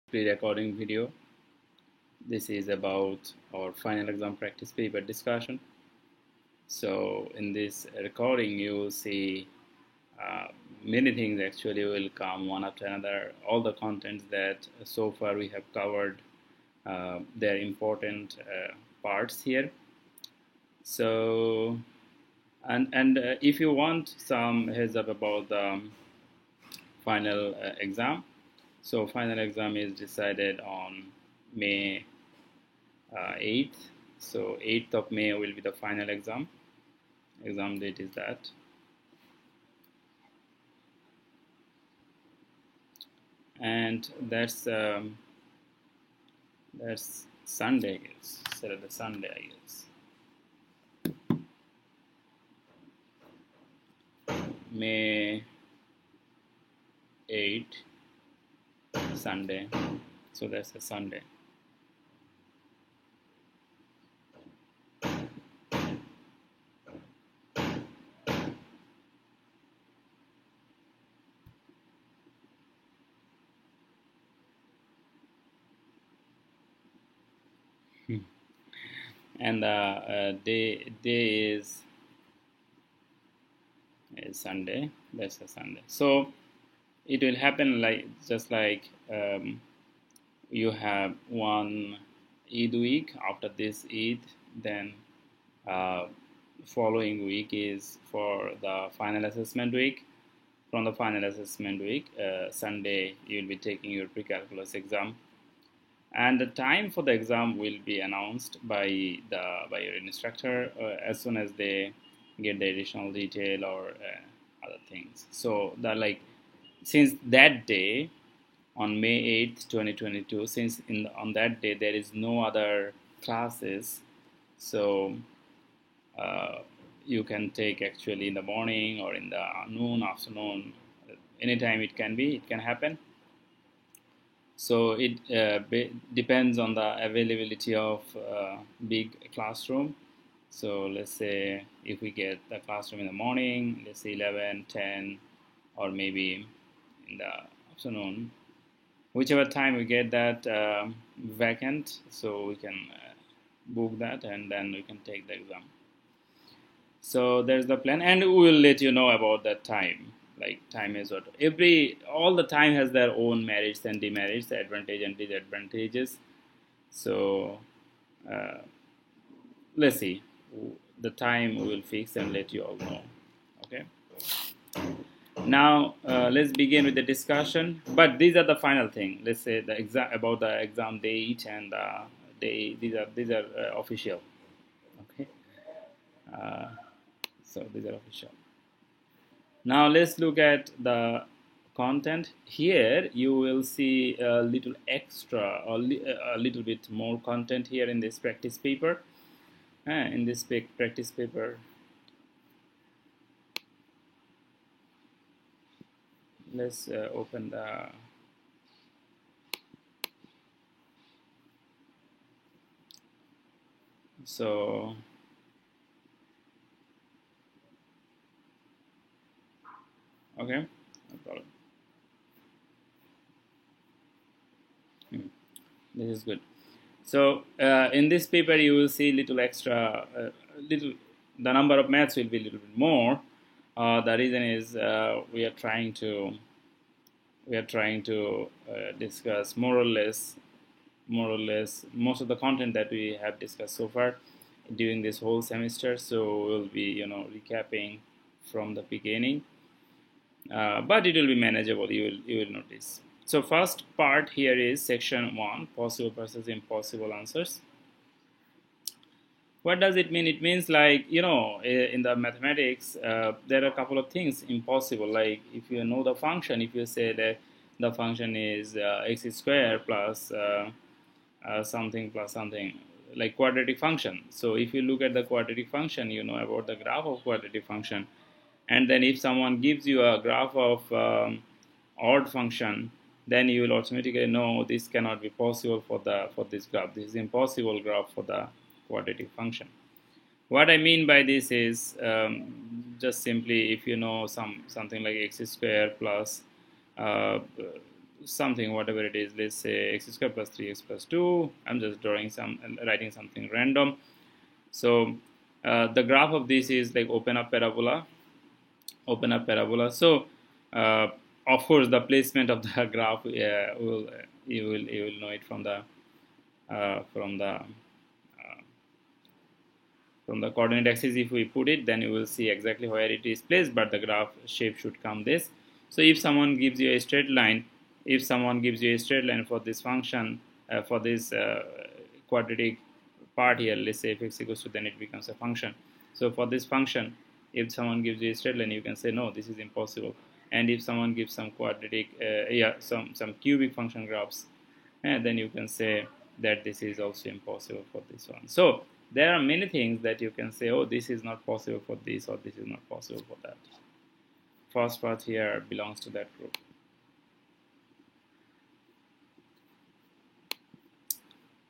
pre-recording video. This is about our final exam practice paper discussion. So in this recording, you will see uh, many things actually will come one after another. All the contents that so far we have covered, they're important parts here. So and if you want some heads up about the final exam, so final exam is decided on May 8th. So 8th of May will be the final exam. Exam date is that. And that's Sunday, I guess. Saturday, Sunday, I guess. May 8th, Sunday. So that's a Sunday. And the day is Sunday. That's a Sunday. So it will happen like just like you have one Eid week. After this Eid, then uh, following week is for the final assessment week. From the final assessment week, Sunday, you will be taking your pre-calculus exam, and the time for the exam will be announced by your instructor as soon as they get the additional detail or other things. So that like since that day on May 8th, 2022, since on that day there is no other classes, so uh, you can take actually in the morning or in the noon, afternoon, anytime it can happen. So it depends on the availability of big classroom. So let's say if we get the classroom in the morning, let's say 11, 10, or maybe in the afternoon, whichever time we get that vacant, so we can book that and then we can take the exam. So there's the plan, and we will let you know about that time. Like time is what all the time has their own merits and demerits, advantage and disadvantages. So uh, let's see the time we will fix and let you all know. Okay. Now let's begin with the discussion. But these are the final thing. Let's say the exam about the exam date and day. These are official. Okay. Uh, so these are official. Now let's look at the content. Here you will see a little extra or a little bit more content here in this practice paper. In this practice paper, let's open the so okay, no problem. This is good. So in this paper, you will see little extra, little. The number of maths will be a little bit more. The reason is we are trying to discuss more or less most of the content that we have discussed so far during this whole semester. So we'll be recapping from the beginning, but it will be manageable. You will notice. So first part here is section 1, possible versus impossible answers. What does it mean? It means like, in the mathematics, there are a couple of things impossible. Like if you know the function, if you say that the function is x squared plus something plus something, like quadratic function. So if you look at the quadratic function, you know about the graph of quadratic function. And then if someone gives you a graph of odd function, then you will automatically know this cannot be possible for this graph. This is impossible graph for the quadratic function. What I mean by this is just simply if you know something like x squared plus something, whatever it is, let's say x squared plus 3x plus 2. I'm just writing something random. So the graph of this is like open up parabola. So of course the placement of the graph will you will know it from the from the from the coordinate axis. If we put it, then you will see exactly where it is placed, but the graph shape should come this. So if someone gives you a straight line, for this function, for this quadratic part here, let's say if x equals to, then it becomes a function. So for this function, if someone gives you a straight line, you can say no, this is impossible. And if someone gives some quadratic some cubic function graphs, then you can say that this is also impossible for this one. So there are many things that you can say, oh, this is not possible for this, or this is not possible for that. First part here belongs to that group.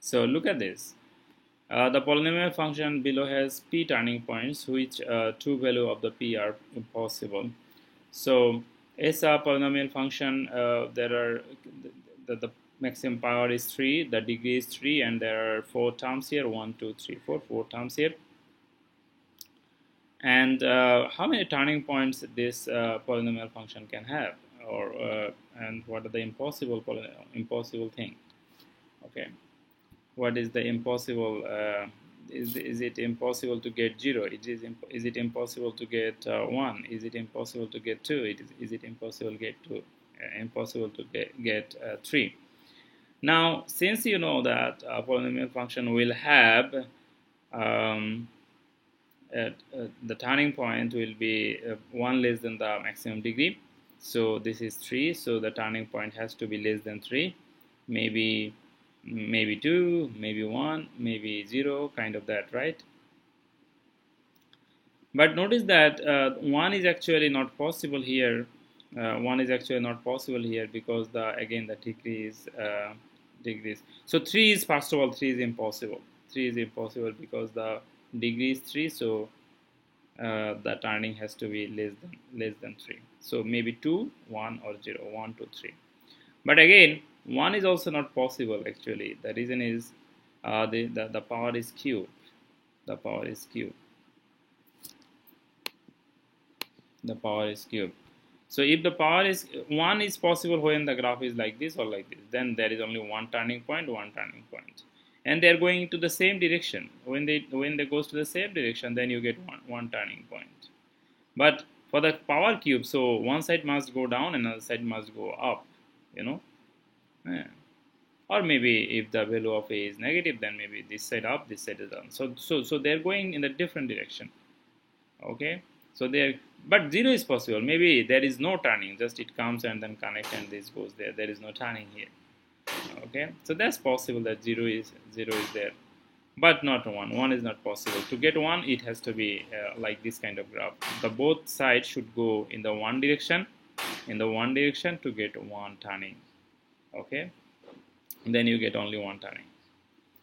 So look at this. The polynomial function below has p turning points, which two value of the p are impossible. So as a polynomial function, there are the maximum power is 3, the degree is 3, and there are 4 terms here, 1, 2, 3, 4 terms here. And how many turning points this polynomial function can have, or and what are the impossible thing? Okay, what is the impossible? Is it impossible to get 0? Is it impossible to get 1? Is it impossible to get 2? Is it impossible to get 3? Now, since you know that a polynomial function will have the turning point will be 1 less than the maximum degree, so this is 3, so the turning point has to be less than 3, maybe 2, maybe 1, maybe 0, kind of that, right? But notice that 1 is actually not possible here. 1 is actually not possible here because again the degrees. So 3 is, first of all, 3 is impossible. 3 is impossible because the degree is 3, so the turning has to be less than 3. So maybe 2, 1, or 0, 1, 2, 3. But again, 1 is also not possible actually. The reason is the power is cubed. The power is cubed. So if the power is 1 is possible when the graph is like this or like this, then there is only one turning point, and they are going to the same direction. When they goes to the same direction, then you get one turning point. But for the power cube, so one side must go down, another side must go up, or maybe if the value of a is negative, then maybe this side up, this side is down. So they're going in a different direction. Okay, so but 0 is possible. Maybe there is no turning, just it comes and then connects and this goes there. There is no turning here. Okay, so that's possible that 0 is there, but not 1. 1 is not possible. To get 1, it has to be like this kind of graph. The both sides should go in the one direction, to get one turning. Okay, and then you get only one turning.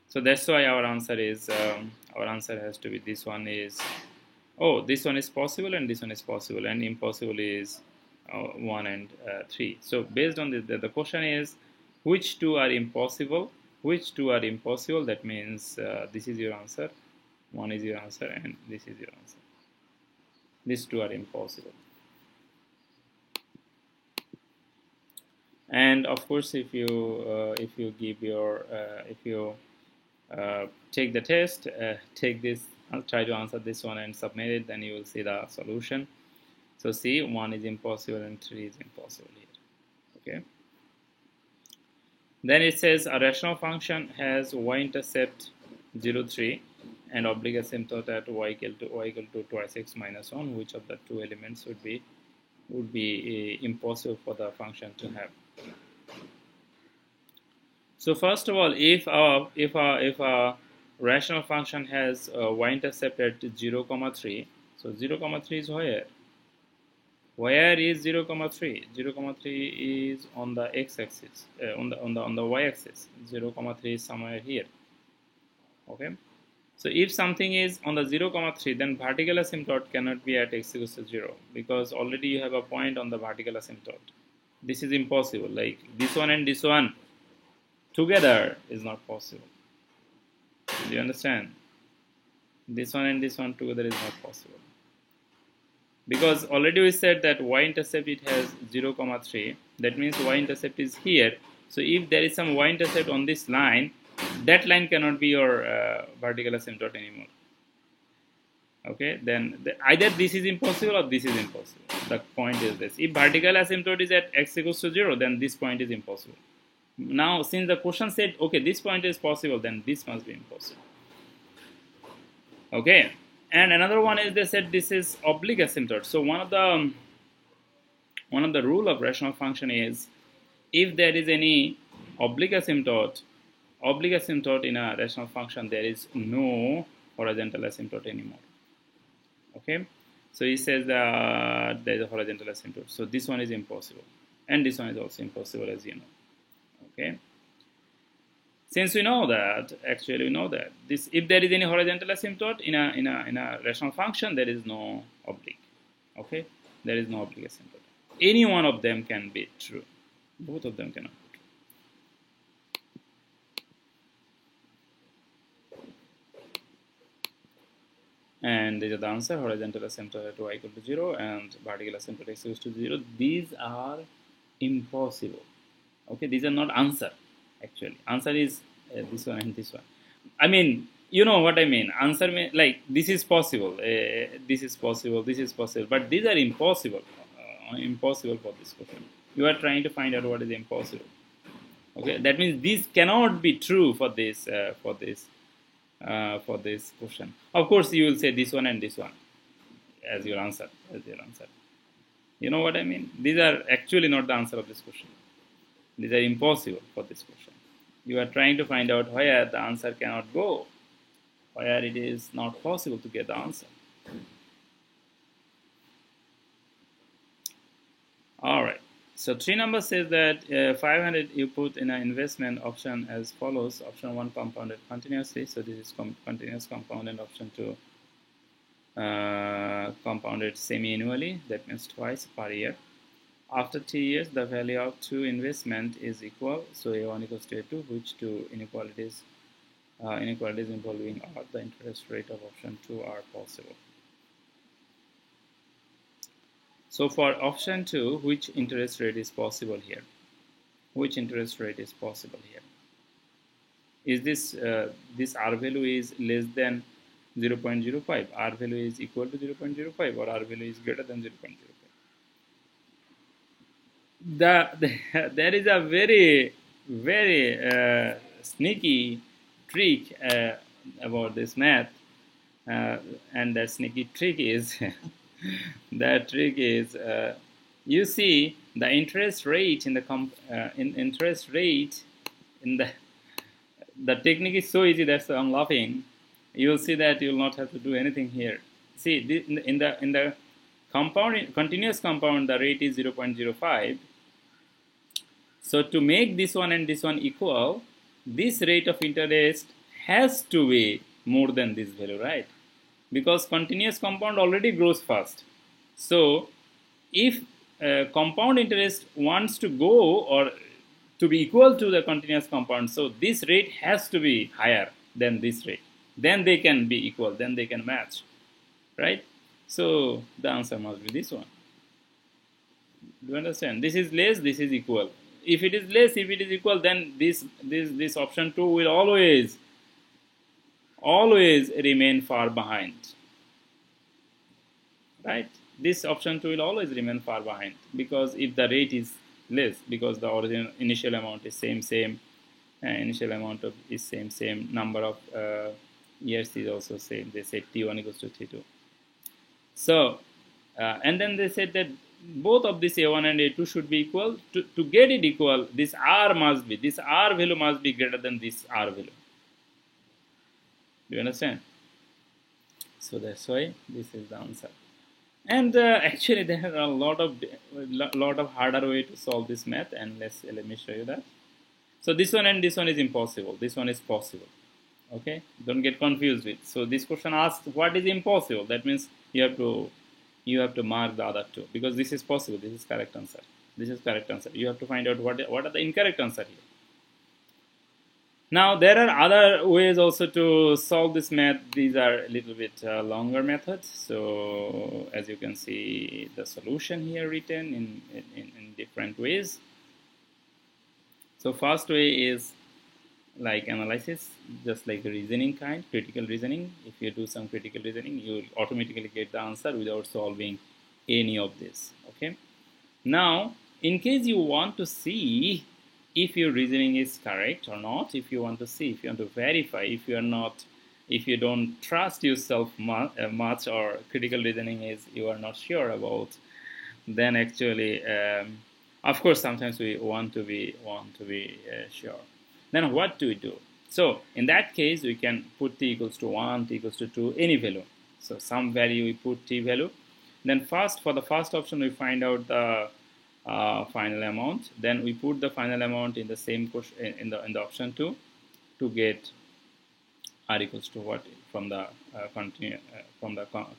So that's why our answer is has to be this one is. Oh, this one is possible and this one is possible, and impossible is 1 and 3. So based on this, the question is which two are impossible? That means this is your answer, 1 is your answer, and this is your answer. These two are impossible. And of course, if you give your take the test, take this. I'll try to answer this one and submit it, then you will see the solution. So see, 1 is impossible and 3 is impossible here. Okay. Then it says a rational function has y-intercept 0, 3 and oblique asymptote at y equal to twice x minus 1. Which of the two elements would be impossible for the function to have? So first of all, if a rational function has y-intercept at 0, 3. So 0, 3 is where? Where is 0, 3? 0, 3 is on the x-axis, on the y-axis. 0, 3 is somewhere here. Okay. So if something is on the 0, 3, then vertical asymptote cannot be at x equals to 0 because already you have a point on the vertical asymptote. This is impossible. Like this one and this one together is not possible. Do you understand? This one and this one together is not possible. Because already we said that y-intercept it has 0, 3. That means y-intercept is here. So if there is some y-intercept on this line, that line cannot be your vertical asymptote anymore. Okay, then either this is impossible or this is impossible. The point is this. If vertical asymptote is at x equals to 0, then this point is impossible. Now, since the question said, okay, this point is possible, then this must be impossible. Okay, and another one is they said this is oblique asymptote. So one of the rule of rational function is if there is any oblique asymptote in a rational function, there is no horizontal asymptote anymore. Okay, so he says that there is a horizontal asymptote. So this one is impossible, and this one is also impossible, as you know. Okay. Since we know that, actually we know that this, if there is any horizontal asymptote in a rational function, there is no oblique. Okay, there is no oblique asymptote. Any one of them can be true. Both of them cannot be true. And these are the answer: horizontal asymptote at y equal to 0 and vertical asymptote x equals to 0. These are impossible. Okay, these are not answer. Actually, answer is this one and this one. I mean, you know what I mean. Answer like this is possible, this is possible, this is possible, but these are impossible. Impossible for this question. You are trying to find out what is impossible. Okay, that means this cannot be true for this question. Of course, you will say this one and this one as your answer. You know what I mean? These are actually not the answer of this question. These are impossible for this question. You are trying to find out where the answer cannot go, where it is not possible to get the answer. Alright, so 3 number says that 500 you put in an investment option as follows. Option 1 compounded continuously, so this is continuous compounded. Option 2 compounded semi-annually, that means twice per year. After 3 years, the value of 2 investment is equal. So A1 equals to A2, which 2 inequalities involving R, the interest rate of option 2 are possible. So for option 2, which interest rate is possible here? Which interest rate is possible here? Is this this R value is less than 0.05? R value is equal to 0.05 or R value is greater than 0.05? There is a very sneaky trick about this math, and that sneaky trick is you see the interest rate in the the technique is so easy, that's why I'm laughing. You will see that you will not have to do anything here. See, in the continuous compound, the rate is 0.05. So to make this one and this one equal, this rate of interest has to be more than this value, right? Because continuous compound already grows fast. So if compound interest wants to go or to be equal to the continuous compound, so this rate has to be higher than this rate. Then they can be equal, then they can match, right? So the answer must be this one. Do you understand? This is less, this is equal. If it is less, if it is equal, then this option 2 will always remain far behind, right? This option 2 will always remain far behind, because if the rate is less, because the original initial amount is same, number of years is also same. They said T1 equals to T2. So and then they said that both of this A1 and A2 should be equal. To get it equal, this R value must be greater than this R value. Do you understand? So that's why this is the answer. And actually there are a lot of harder way to solve this math, and let me show you that. So this one and this one is impossible. This one is possible. Okay, don't get confused with. So this question asks what is impossible. That means you have to mark the other two, because this is possible. This is correct answer. This is correct answer. You have to find out what are the incorrect answer here. Now there are other ways also to solve this math. These are a little bit longer methods. So as you can see, the solution here written in different ways. So first way is like analysis, just like the reasoning kind, critical reasoning. If you do some critical reasoning, you will automatically get the answer without solving any of this. Okay. Now, in case you want to see if your reasoning is correct or not, if you want to see, if you want to verify, if you are not, if you don't trust yourself much, or critical reasoning is you are not sure about, then actually, of course, sometimes we want to be sure. Then what do we do? So in that case, we can put t equals to 1, t equals to 2, any value. So some value we put t value. Then first, for the first option, we find out the final amount. Then we put the final amount in the same question in the option 2 to get r equals to what from the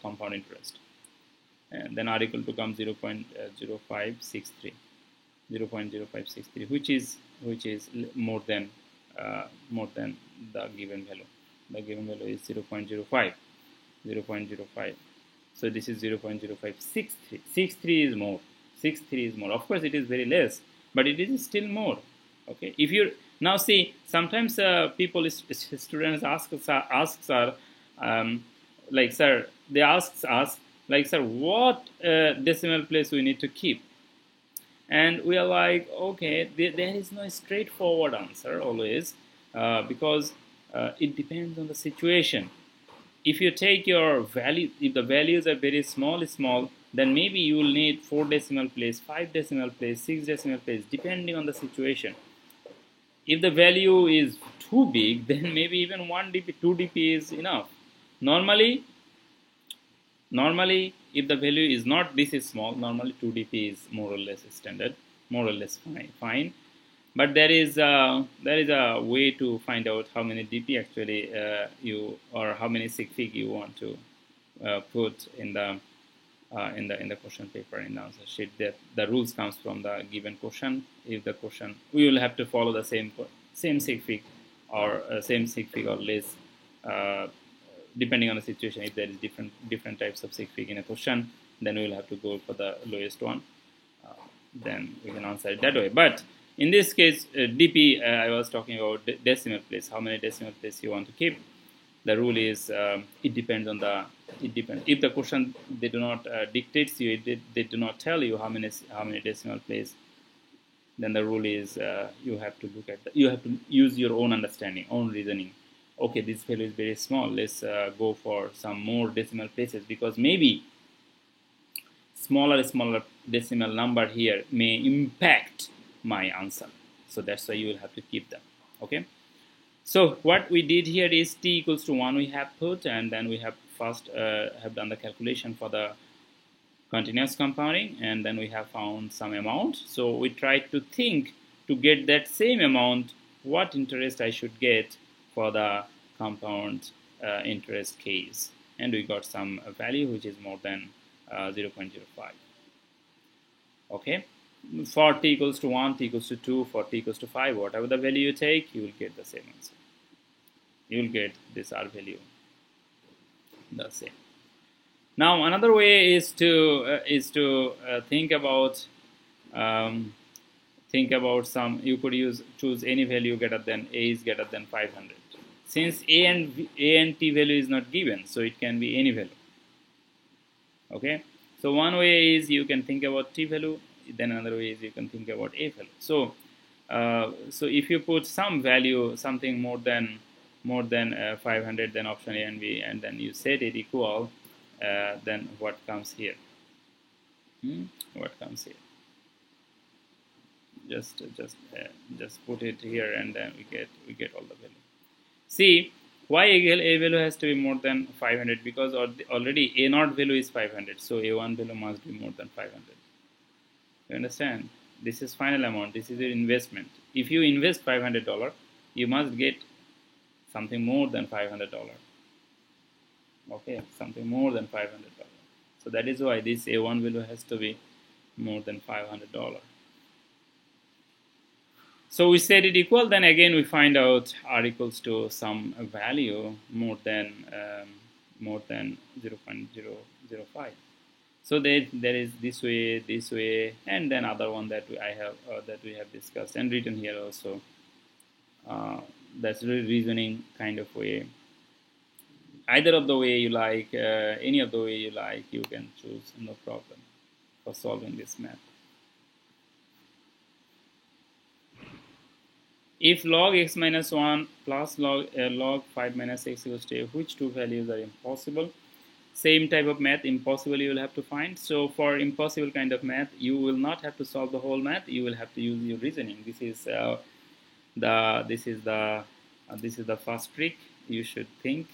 compound interest. And then r equal to come 0.0563, 0.0563, which is more than the given value. The given value is 0.05. So this is 0.0563. 63 is more. 63 is more. Of course, it is very less, but it is still more. Okay. If you now see, sometimes students ask like, sir, they ask us like, sir, what decimal place we need to keep? And we are like, okay, there is no straightforward answer always, because it depends on the situation. If you take your value, if the values are very small, then maybe you will need 4 decimal place, 5 decimal place, 6 decimal place, depending on the situation. If the value is too big, then maybe even 1 dp, 2 dp is enough. Normally, if the value is not this is small, normally 2 dp is more or less standard, more or less fine. But there is a way to find out how many dp actually or how many sig fig you want to put in the question paper, in the answer sheet. That the rules comes from the given question. If the question, we will have to follow the same sig fig or same sig fig or less, depending on the situation. If there is different types of sig fig in a question, then we will have to go for the lowest one. Then we can answer it that way. But in this case, dp, I was talking about decimal place, how many decimal place you want to keep. The rule is it depends. If the question they do not dictates you, they do not tell you how many decimal place, then the rule is you have to you have to use your own understanding, own reasoning. Okay, this value is very small. Let's go for some more decimal places, because maybe smaller decimal number here may impact my answer. So that's why you will have to keep them. Okay. So what we did here is t equals to 1 we have put, and then we have first have done the calculation for the continuous compounding, and then we have found some amount. So we tried to think, to get that same amount, what interest I should get for the compound interest case, and we got some value which is more than 0.05. Okay. For t equals to 1, t equals to 2, for t equals to 5, whatever the value you take, you will get the same answer. You will get this r value the same. Now another way is to think about some. You could choose any value greater than a is greater than 500. Since a and t value is not given, so it can be any value. Okay. So one way is you can think about t value. Then another way is you can think about a value. So, so if you put some value, something more than 500, then option A and B, and then you set it equal, then what comes here? What comes here? Just put it here, and then we get all the value. See, why a value has to be more than 500? Because already a naught value is 500, so a1 value must be more than 500. You understand? This is final amount. This is your investment. If you invest $500, you must get something more than $500. Okay, something more than $500. So that is why this A1 value has to be more than $500. So we set it equal, then again we find out r equals to some value more than 0.005. So there is this way, and then other one that we have discussed and written here also. That's reasoning kind of way. Either of the way you like, any of the way you like, you can choose, no problem for solving this math. If log x minus 1 plus log 5 minus x equals to a, which two values are impossible? Same type of math, impossible you will have to find. So for impossible kind of math, you will not have to solve the whole math. You will have to use your reasoning. This is the first trick you should think.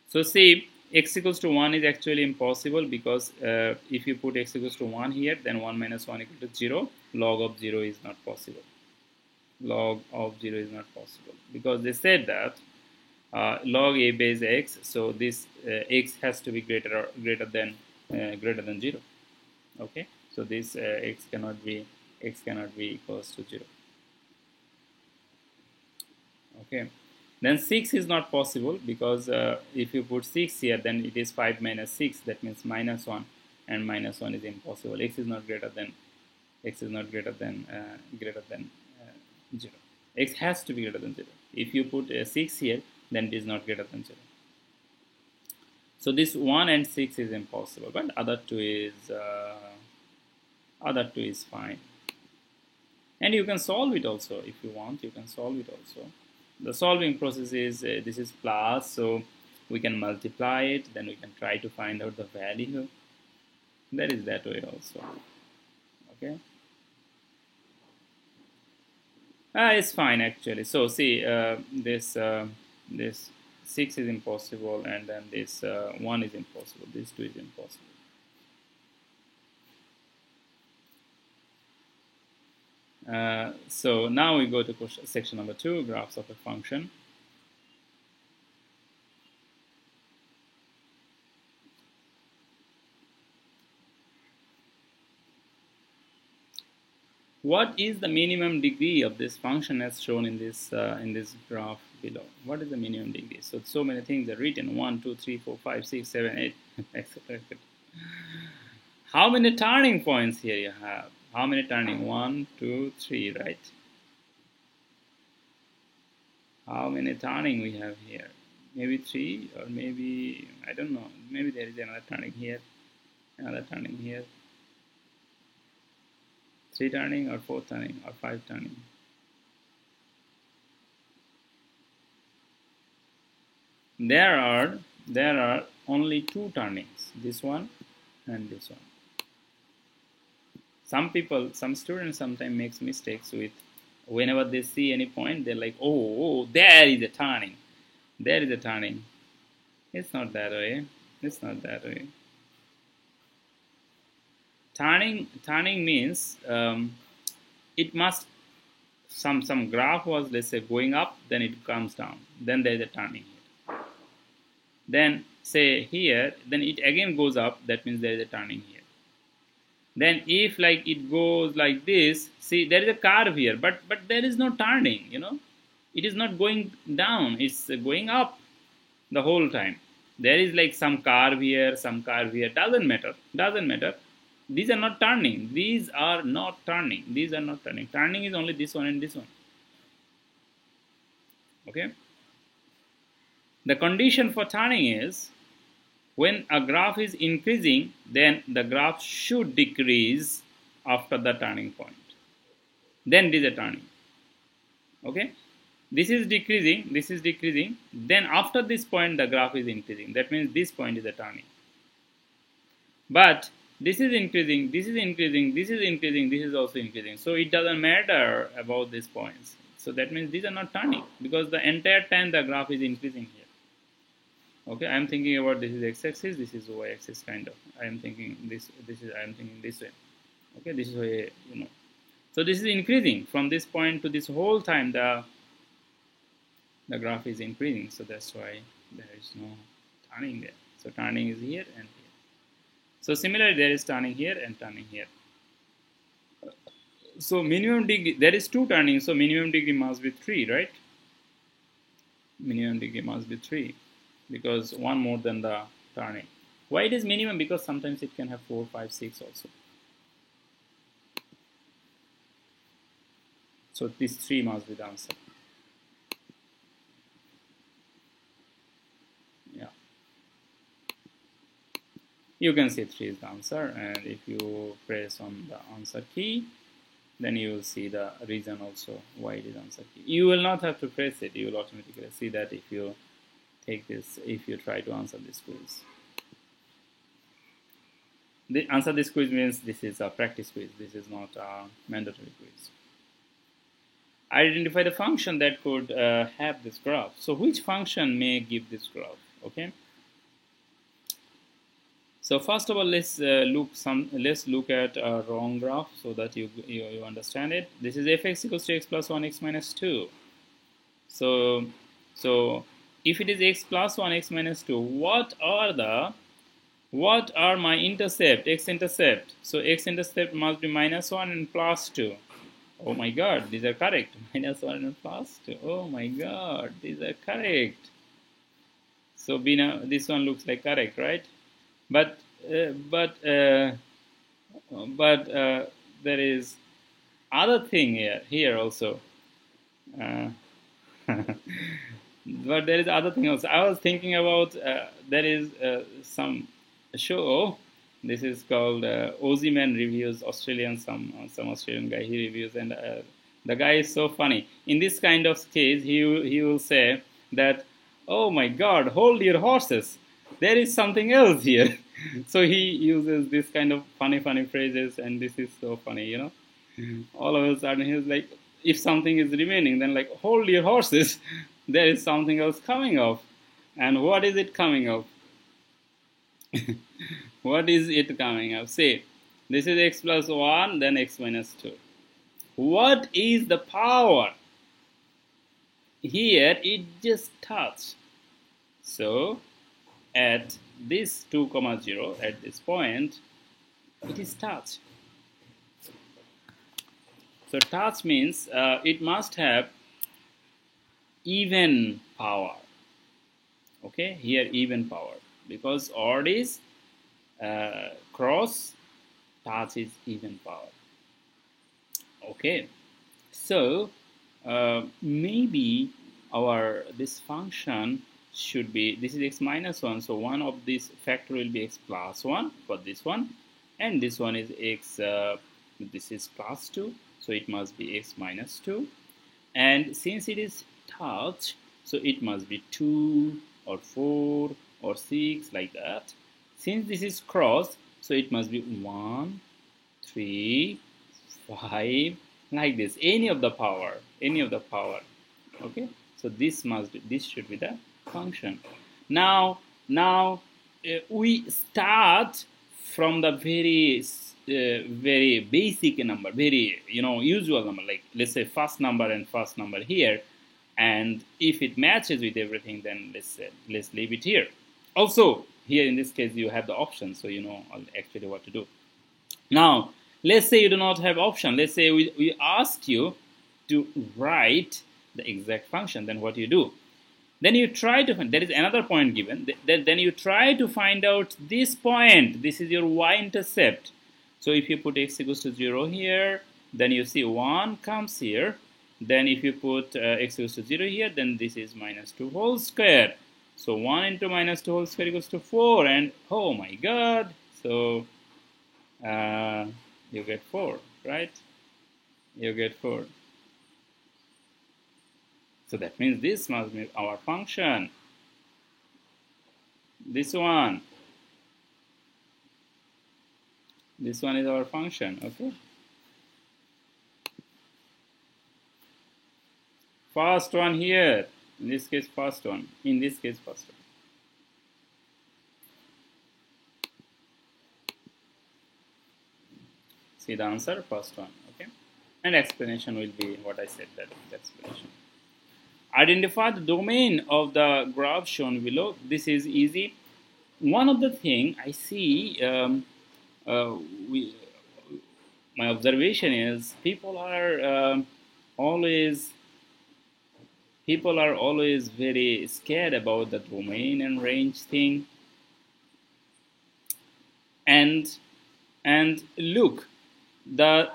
So see, x equals to 1 is actually impossible because if you put x equals to 1 here, then 1 minus 1 equal to 0. Log of 0 is not possible. Log of 0 is not possible because they said that log a base x, so this x has to be greater than 0. Okay, so this x cannot be equals to 0. Okay, then 6 is not possible because if you put 6 here, then it is 5 minus 6, that means minus 1, and minus 1 is impossible. X is not greater than 0. X has to be greater than 0. If you put 6 here, then it is not greater than 0. So this 1 and 6 is impossible, but other two is fine. And you can solve it also if you want. You can solve it also. The solving process is this is plus, so we can multiply it, then we can try to find out the value. That is that way also. Okay. It's fine actually. So see, this 6 is impossible, and then this 1 is impossible. This 2 is impossible. So now we go to section number 2, graphs of a function. What is the minimum degree of this function as shown in this graph below? What is the minimum degree? So many things are written: 1, 2, 3, 4, 5, 6, 7, 8, etc. How many turning points here you have? How many turning? 1, 2, 3, right? How many turning we have here? Maybe 3, or maybe, I don't know. Maybe there is another turning here, another turning here. 3 turning, or 4 turning, or 5 turning. There are only 2 turnings, this one and this one. Some students sometimes makes mistakes with, whenever they see any point, they're like, oh, there is a turning. There is a turning. It's not that way. It's not that way. Turning means it must, some graph was, let's say, going up, then it comes down, then there is a turning here. Then say here, then it again goes up, that means there is a turning here. Then if like it goes like this, see, there is a curve here, but there is no turning, you know. It is not going down, it's going up the whole time. There is like some curve here, doesn't matter. These are not turning. These are not turning. Turning is only this one and this one. Okay. The condition for turning is, when a graph is increasing, then the graph should decrease after the turning point. Then it is a turning. Okay. This is decreasing. Then after this point, the graph is increasing. That means this point is a turning. But this is increasing, this is also increasing. So it doesn't matter about these points. So that means these are not turning, because the entire time the graph is increasing here. Okay, I am thinking about this is x-axis, this is y-axis kind of. I am thinking this way. Okay, this is way, you know. So this is increasing from this point to this whole time. The graph is increasing, so that's why there is no turning there. So turning is here and here. So similarly, there is turning here and turning here. So minimum degree, there is 2 turnings, so minimum degree must be 3, right? Minimum degree must be 3 because one more than the turning. Why it is minimum? Because sometimes it can have 4, 5, 6 also. So this 3 must be the answer. Yeah. You can see 3 is the answer, and if you press on the answer key, then you will see the reason also why it is answer key. You will not have to press it, you will automatically see that if you take this, if you try to answer this quiz. The answer this quiz means this is a practice quiz, this is not a mandatory quiz. Identify the function that could have this graph. So which function may give this graph? Okay. So first of all, let's look at a wrong graph so that you understand it. This is f(x) equals to x plus 1 x minus 2. So if it is x plus 1 x minus 2, what are my intercept, x-intercept? So x-intercept must be minus 1 and plus 2. Oh my god, these are correct. Minus 1 and plus 2. Oh my god, these are correct. So this one looks like correct, right? But there is other thing here also. But there is other thing also. I was thinking about there is some show. This is called Ozyman Reviews, some Australian guy he reviews, and the guy is so funny. In this kind of case, he will say that, oh my God, hold your horses. There is something else here. So he uses this kind of funny phrases, and this is so funny, you know. All of a sudden he's like, if something is remaining, then like, hold your horses. There is something else coming up. And what is it coming up? What is it coming up? Say, this is x plus 1, then x minus 2. What is the power? Here it just touched. So at this 2, 0, at this point, it is touch. So touch means it must have even power. Okay, here even power, because odd is cross, touch is even power. Okay, so maybe this function should be, this is x minus 1, so one of this factor will be x plus 1 for this one, and this one is x, this is plus 2, so it must be x minus 2, and since it is touch, so it must be 2 or 4 or 6, like that. Since this is cross, so it must be 1, 3, 5, like this, any of the power. Okay, so this should be the function. Now we start from the very basic number, very usual number, like let's say first number and first number here, and if it matches with everything, then let's leave it here. Also here in this case you have the option, so you know actually what to do. Now let's say you do not have option. Let's say we ask you to write the exact function, then what you do? Then you try to find, there is another point given, then you try to find out this point. This is your y-intercept. So if you put x equals to 0 here, then you see 1 comes here. Then if you put x equals to 0 here, then this is minus 2 whole square. So 1 into minus 2 whole square equals to 4, and oh my god, so you get 4, right? You get 4. So that means this must be our function. This one is our function, okay? First one here, in this case first one, in this case first one. See the answer, first one, okay? And explanation will be what I said, that explanation. Identify the domain of the graph shown below. This is easy. One of the thing I see, my observation is always people are always very scared about the domain and range thing. And look, the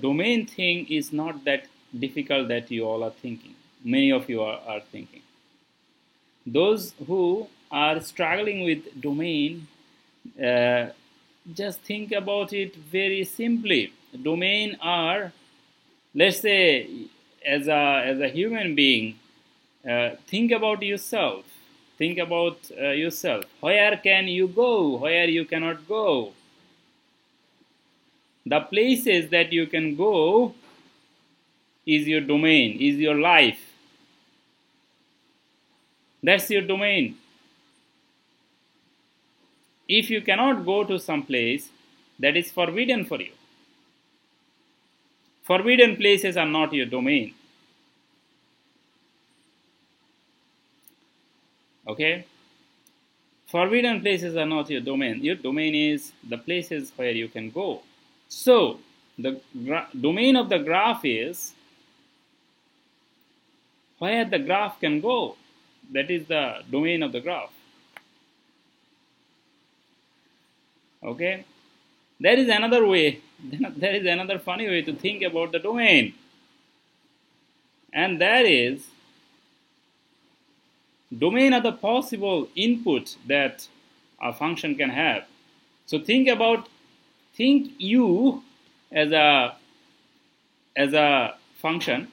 domain thing is not that difficult that you all are thinking. Many of you are thinking. Those who are struggling with domain, uh, just think about it very simply. Domain are, let's say, as a human being, think about yourself. Think about yourself. Where can you go? Where you cannot go? The places that you can go is your domain, is your life. That's your domain. If you cannot go to some place, that is forbidden for you. Forbidden places are not your domain. Okay? Forbidden places are not your domain. Your domain is the places where you can go. So, the domain of the graph is where the graph can go. That is the domain of the graph. Okay? There is another way. There is another funny way to think about the domain. And that is, domain are the possible input that a function can have. So think you as a function,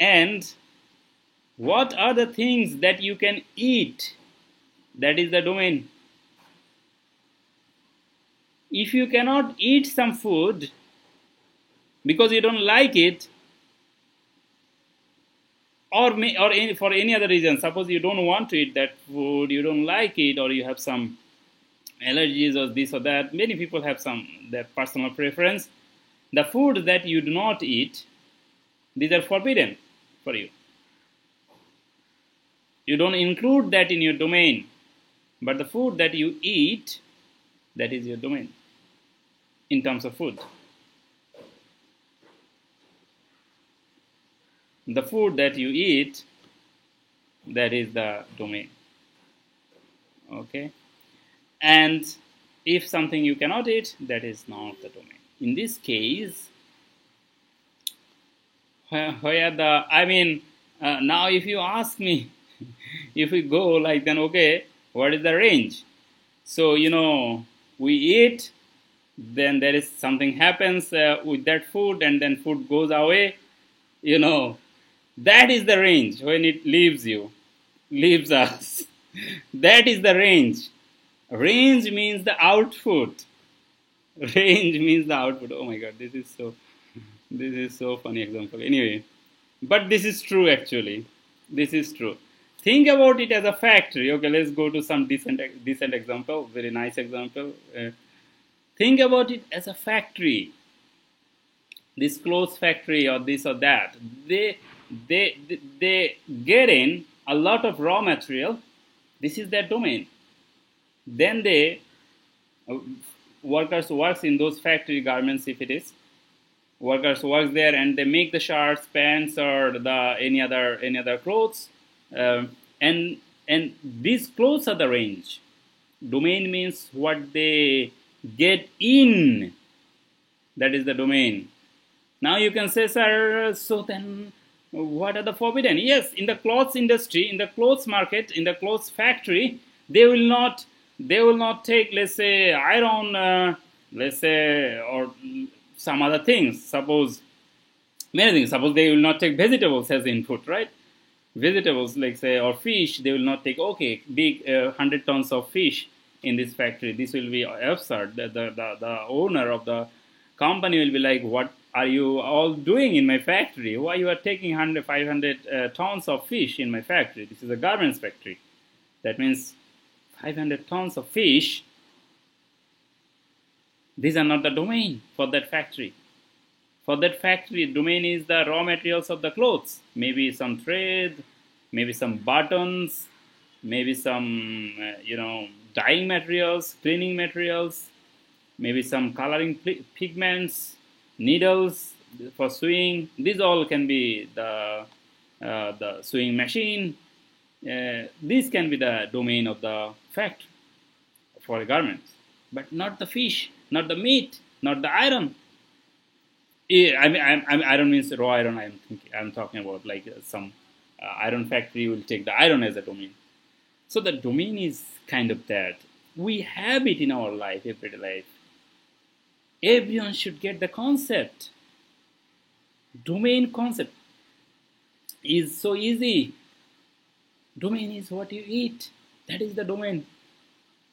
and what are the things that you can eat? That is the domain. If you cannot eat some food because you don't like it, or for any other reason, suppose you don't want to eat that food, you don't like it, or you have some allergies or this or that. Many people have their personal preference. The food that you do not eat, these are forbidden for you. You don't include that in your domain, but the food that you eat, that is your domain in terms of food. The food that you eat, that is the domain. Okay? And if something you cannot eat, that is not the domain. In this case, now if you ask me, if we go like, then okay, what is the range? So, we eat, then there is something happens with that food, and then food goes away, that is the range when it leaves us. That is the range. Range means the output. Range means the output. Oh my God, this is so funny example. Anyway, but this is true actually. This is true. Think about it as a factory. Okay, let's go to some decent example. Very nice example. Think about it as a factory. This clothes factory or this or that. They get in a lot of raw material. This is their domain. Then workers works in those factory garments, if it is. Workers works there and they make the shirts, pants, or any other clothes. And these clothes are the range. Domain means what they get in. That is the domain. Now you can say, sir, so then what are the forbidden? Yes, in the clothes industry, in the clothes market, in the clothes factory, they will not take, let's say, iron, let's say, or some other things. Suppose many things. Suppose they will not take vegetables as input, right? Vegetables, like say, or fish, they will not take. Okay, big 100 tons of fish in this factory. This will be absurd. The owner of the company will be like, what are you all doing in my factory? Why you are taking 500 tons of fish in my factory? This is a garments factory. That means 500 tons of fish. These are not the domain for that factory. For that factory, domain is the raw materials of the clothes. Maybe some thread, maybe some buttons, maybe some, dyeing materials, cleaning materials, maybe some coloring pigments, needles for sewing. These all can be the sewing machine. This can be the domain of the factory for garments, but not the fish, not the meat, not the iron. I don't mean raw iron. I'm talking about like some iron factory will take the iron as a domain. So the domain is kind of that. We have it in our life, everyday life. Everyone should get the concept. Domain concept is so easy. Domain is what you eat. That is the domain.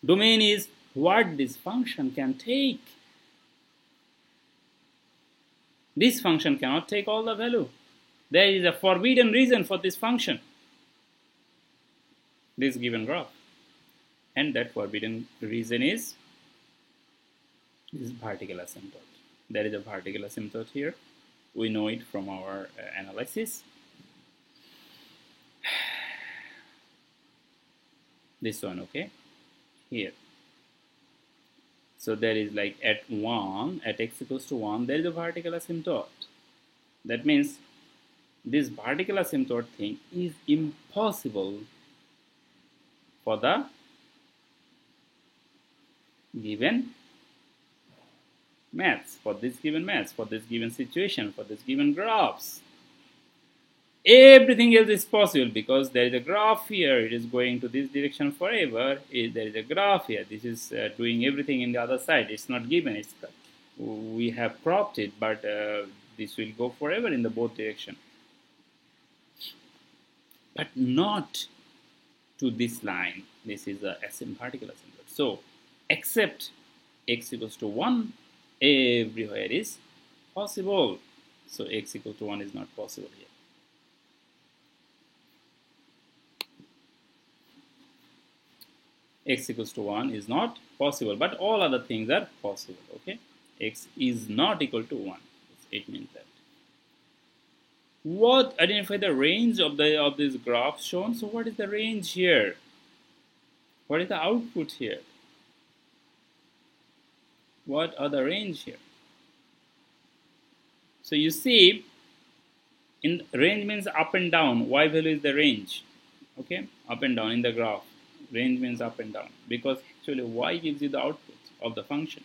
Domain is what this function can take. This function cannot take all the value. There is a forbidden reason for this function, this given graph. And that forbidden reason is this vertical asymptote. There is a vertical asymptote here. We know it from our analysis. This one, okay? Here. So there is like at x equals to 1, there is a vertical asymptote. That means this vertical asymptote thing is impossible for the given maths, for this given situation, for this given graphs. Everything else is possible because there is a graph here, it is going to this direction forever. There is a graph here, this is doing everything in the other side. It's not given, we have cropped it, but this will go forever in the both direction. But not to this line. This is a vertical asymptote. So except x equals to 1, everywhere is possible. So x equals to 1 is not possible here. X equals to 1 is not possible, but all other things are possible. Okay, x is not equal to 1. It means that. What identify the range of this graph shown? So what is the range here? What is the output here? What are the range here? So you see, in range means up and down. Y value is the range. Okay, up and down in the graph. Range means up and down because actually y gives you the output of the function.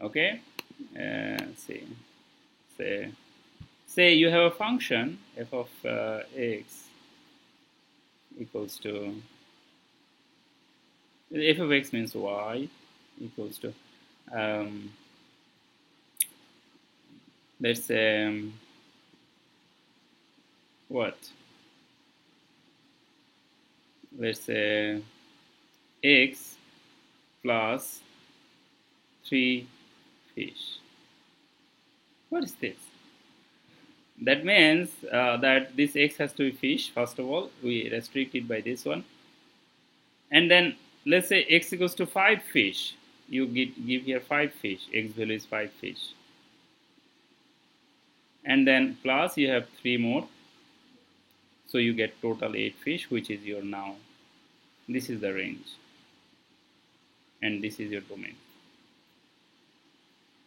Okay, say you have a function f of x equals to, f of x means y equals to, let's say what? Let's say x plus 3 fish. What is this? That means that this x has to be fish. First of all, we restrict it by this one. And then let's say x equals to 5 fish. You give here 5 fish. X value is 5 fish. And then plus you have 3 more. So you get total 8 fish, which is your now. This is the range. And this is your domain.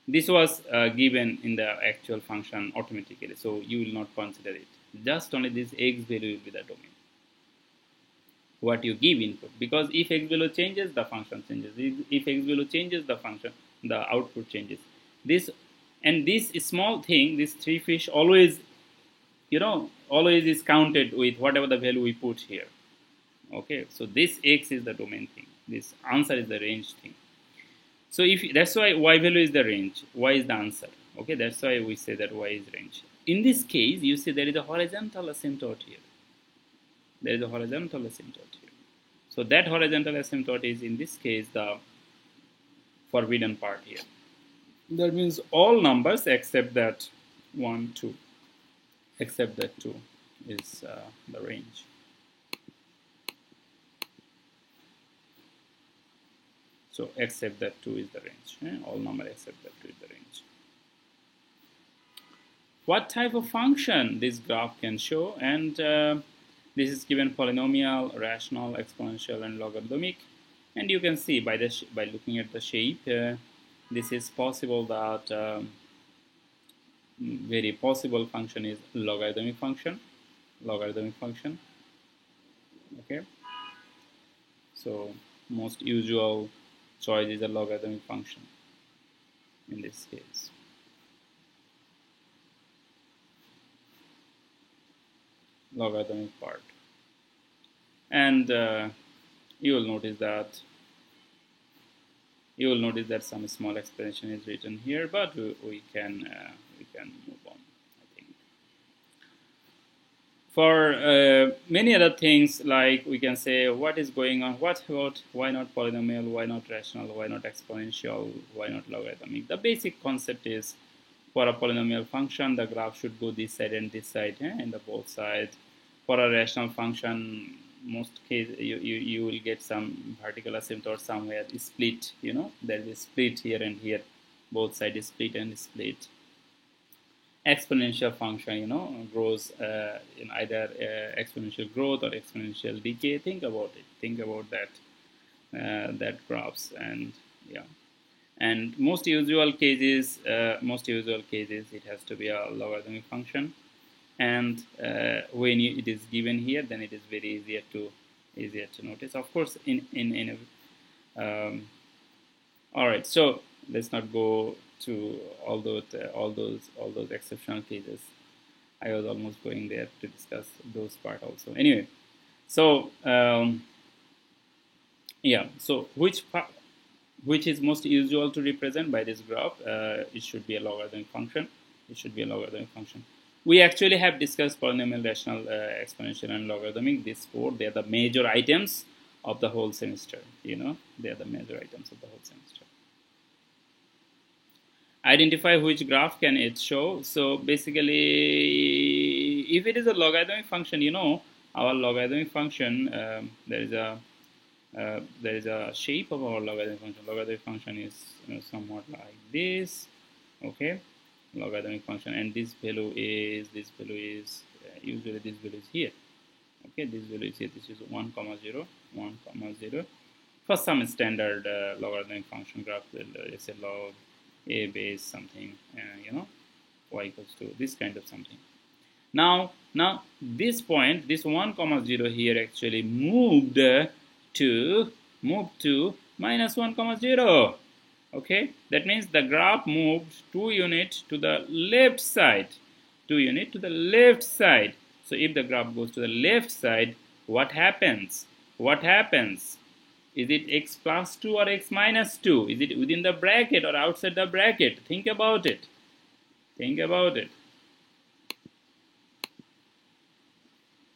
This was given in the actual function automatically, so you will not consider it. Just only this x value will be the domain. What you give input, because if x value changes, the function changes. If x value changes, the function, the output changes. This and this small thing, this 3 fish always, always is counted with whatever the value we put here. Okay, so this x is the domain thing. This answer is the range thing. So that's why y value is the range, y is the answer. Okay, that's why we say that y is range. In this case, you see there is a horizontal asymptote here. There is a horizontal asymptote here. So that horizontal asymptote is in this case the forbidden part here. That means all numbers except that 1, 2, except that 2 is the range. So except that 2 is the range. All number except that 2 is the range. What type of function this graph can show? And This is given polynomial, rational, exponential, and logarithmic. And you can see by by looking at the shape, this is possible that very possible function is logarithmic function. Logarithmic function. Okay. So most usual choice is a logarithmic function in this case. Logarithmic part. And you will notice that some small explanation is written here, but we can move on, I think. For many other things, like we can say what is going on, what about why not polynomial, why not rational, why not exponential, why not logarithmic. The basic concept is, for a polynomial function, the graph should go this side and this side, and the both sides. For a rational function, most case you will get some vertical asymptote somewhere split. There is a split here and here, both sides is split and split. Exponential function, grows in either exponential growth or exponential decay. Think about it. Think about that graphs, and yeah. And most usual cases, it has to be a logarithmic function. And when it is given here, then it is very easier to notice. Of course, all right. So let's not go to all those exceptional cases. I was almost going there to discuss those part also. Anyway, so yeah. So which is most usual to represent by this graph? It should be a logarithmic function. We actually have discussed polynomial, rational, exponential, and logarithmic. These four, they are the major items of the whole semester. They are the major items of the whole semester. Identify which graph can it show. So basically, if it is a logarithmic function, our logarithmic function, there is a shape of our logarithmic function. Logarithmic function is somewhat like this. Okay. Logarithmic function, and this value is usually this value is here. Okay, this value is here. This is 1, 0, 1, 0. For some standard logarithmic function graph, let's say log a base something, y equals to this kind of something. Now this point, this 1, 0 here actually moved to minus 1, 0. Okay, that means the graph moved 2 units to the left side. 2 units to the left side. So if the graph goes to the left side, what happens? Is it x plus 2 or x minus 2? Is it within the bracket or outside the bracket? Think about it.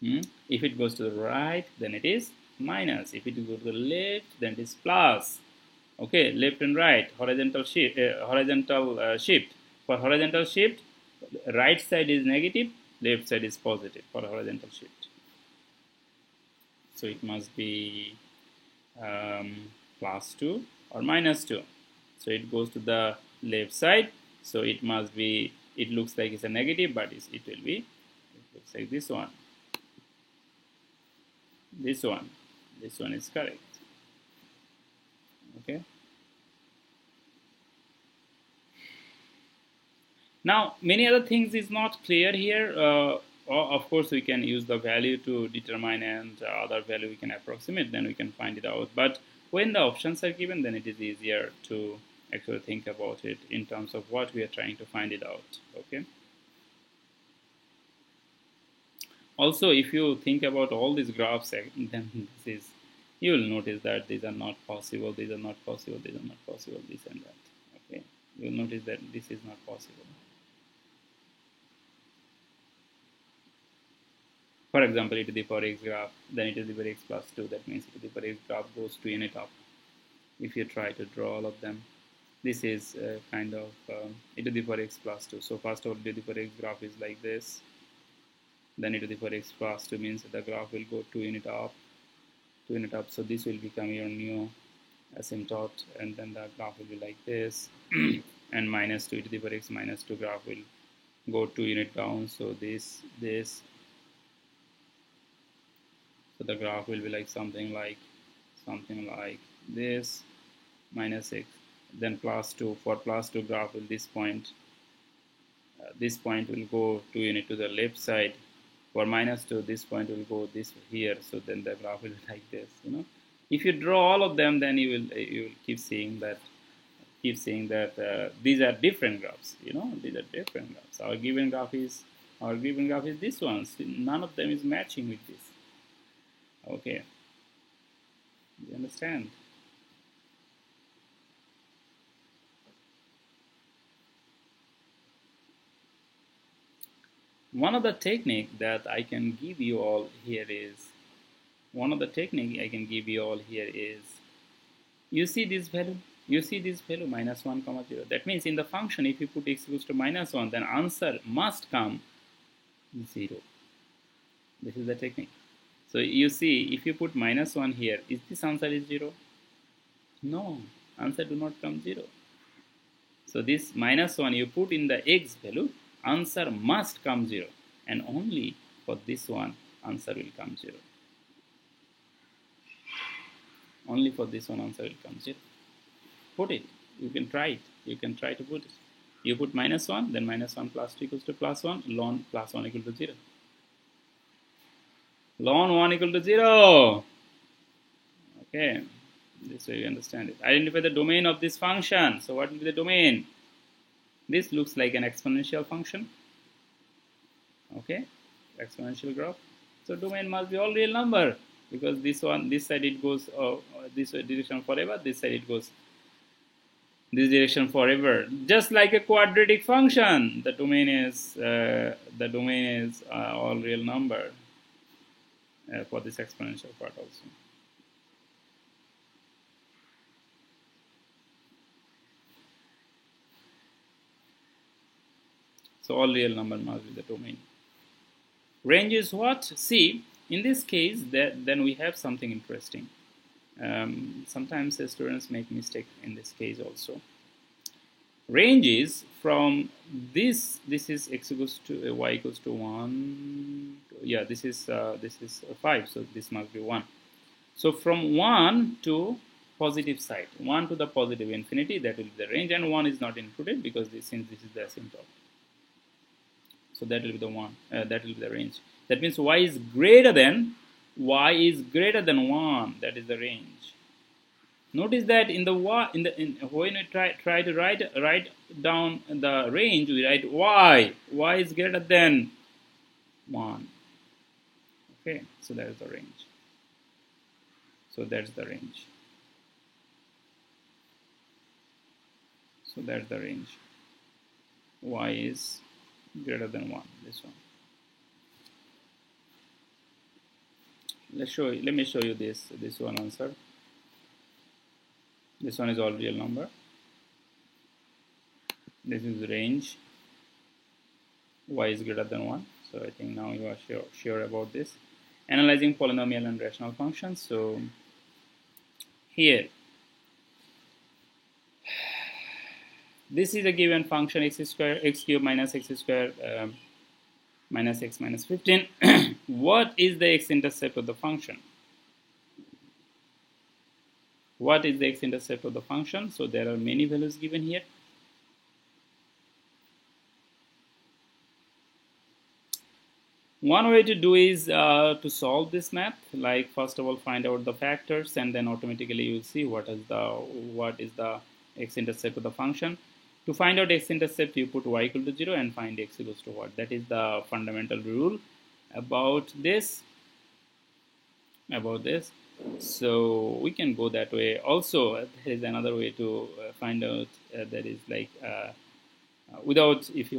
If it goes to the right, then it is minus. If it goes to the left, then it is plus. Okay, left and right, horizontal shift. For horizontal shift, right side is negative, left side is positive for horizontal shift. So it must be plus 2 or minus 2. So it goes to the left side. So it must be, it looks like it's a negative, but it looks like this one. This one is correct. Okay. Now, many other things is not clear here. Of course, we can use the value to determine, and other value we can approximate, then we can find it out. But when the options are given, then it is easier to actually think about it in terms of what we are trying to find it out. Okay. Also, if you think about all these graphs, then you will notice that these are not possible, these are not possible, these are not possible, this and that. Okay, you will notice that this is not possible. For example, e to the power x graph, then e to the power x plus 2, that means e to the power x graph goes 2 unit up. If you try to draw all of them, this is kind of e to the power x plus 2. So first of all, e to the power x graph is like this. Then e to the power x plus 2 means that the graph will go 2 unit up. So this will become your new asymptote, and then the graph will be like this. And minus 2 e to the power x minus 2 graph will go 2 unit down. So this So the graph will be like something like this, minus x, then plus 2. For plus 2 graph will this point will go 2 unit to the left side. For minus 2, this point will go this here. So then the graph will be like this. If you draw all of them, then you will keep seeing that these are different graphs. These are different graphs. Our given graph is this one. So none of them is matching with this. Okay, you understand? One of the technique that I can give you all here is you see this value minus 1 comma 0. That means in the function, if you put x equals to minus 1, then answer must come 0. This is the technique. So you see, if you put minus 1 here, is this answer is 0? No, answer do not come 0. So this minus 1 you put in the x value, answer must come 0, and only for this one answer will come 0. Only for this one answer will come 0. Put it. You can try it. You can try to put it. You put minus 1, then minus 1 plus 2 equals to plus 1, ln plus 1 equal to 0. Ln 1 equal to 0. Okay, this way you understand it. Identify the domain of this function. So what will be the domain? This looks like an exponential function. Okay, exponential graph. So domain must be all real number, because this side it goes this direction forever, this side it goes this direction forever. Just like a quadratic function, the domain is all real number for this exponential part also. So all real number must be the domain. Range is what? See, in this case, then we have something interesting. Sometimes the students make mistake in this case also. Range is from this is x equals to y equals to 1. Yeah, this is 5, so this must be 1. So from 1 to positive side, 1 to the positive infinity, that will be the range, and 1 is not included because since this is the asymptote. So that will be the one. That will be the range. That means y is greater than 1. That is the range. Notice that when we try to write down the range, we write y. Y is greater than 1. Okay, so that is the range. So that's the range. So that's the range. Y is greater than 1. This one. Let me show you this one answer. This one is all real number. This is the range. Y is greater than 1. So I think now you are sure about this. Analyzing polynomial and rational functions. So here, this is a given function x square, x cube minus x square minus x minus 15. What is the x-intercept of the function? What is the x-intercept of the function? So there are many values given here. One way to do is to solve this math. Like, first of all, find out the factors, and then automatically you will see what is the x-intercept of the function. To find out x-intercept, you put y equal to 0 and find x equals to what. That is the fundamental rule about this. So we can go that way. Also, there is another way to find out. That is like without, if you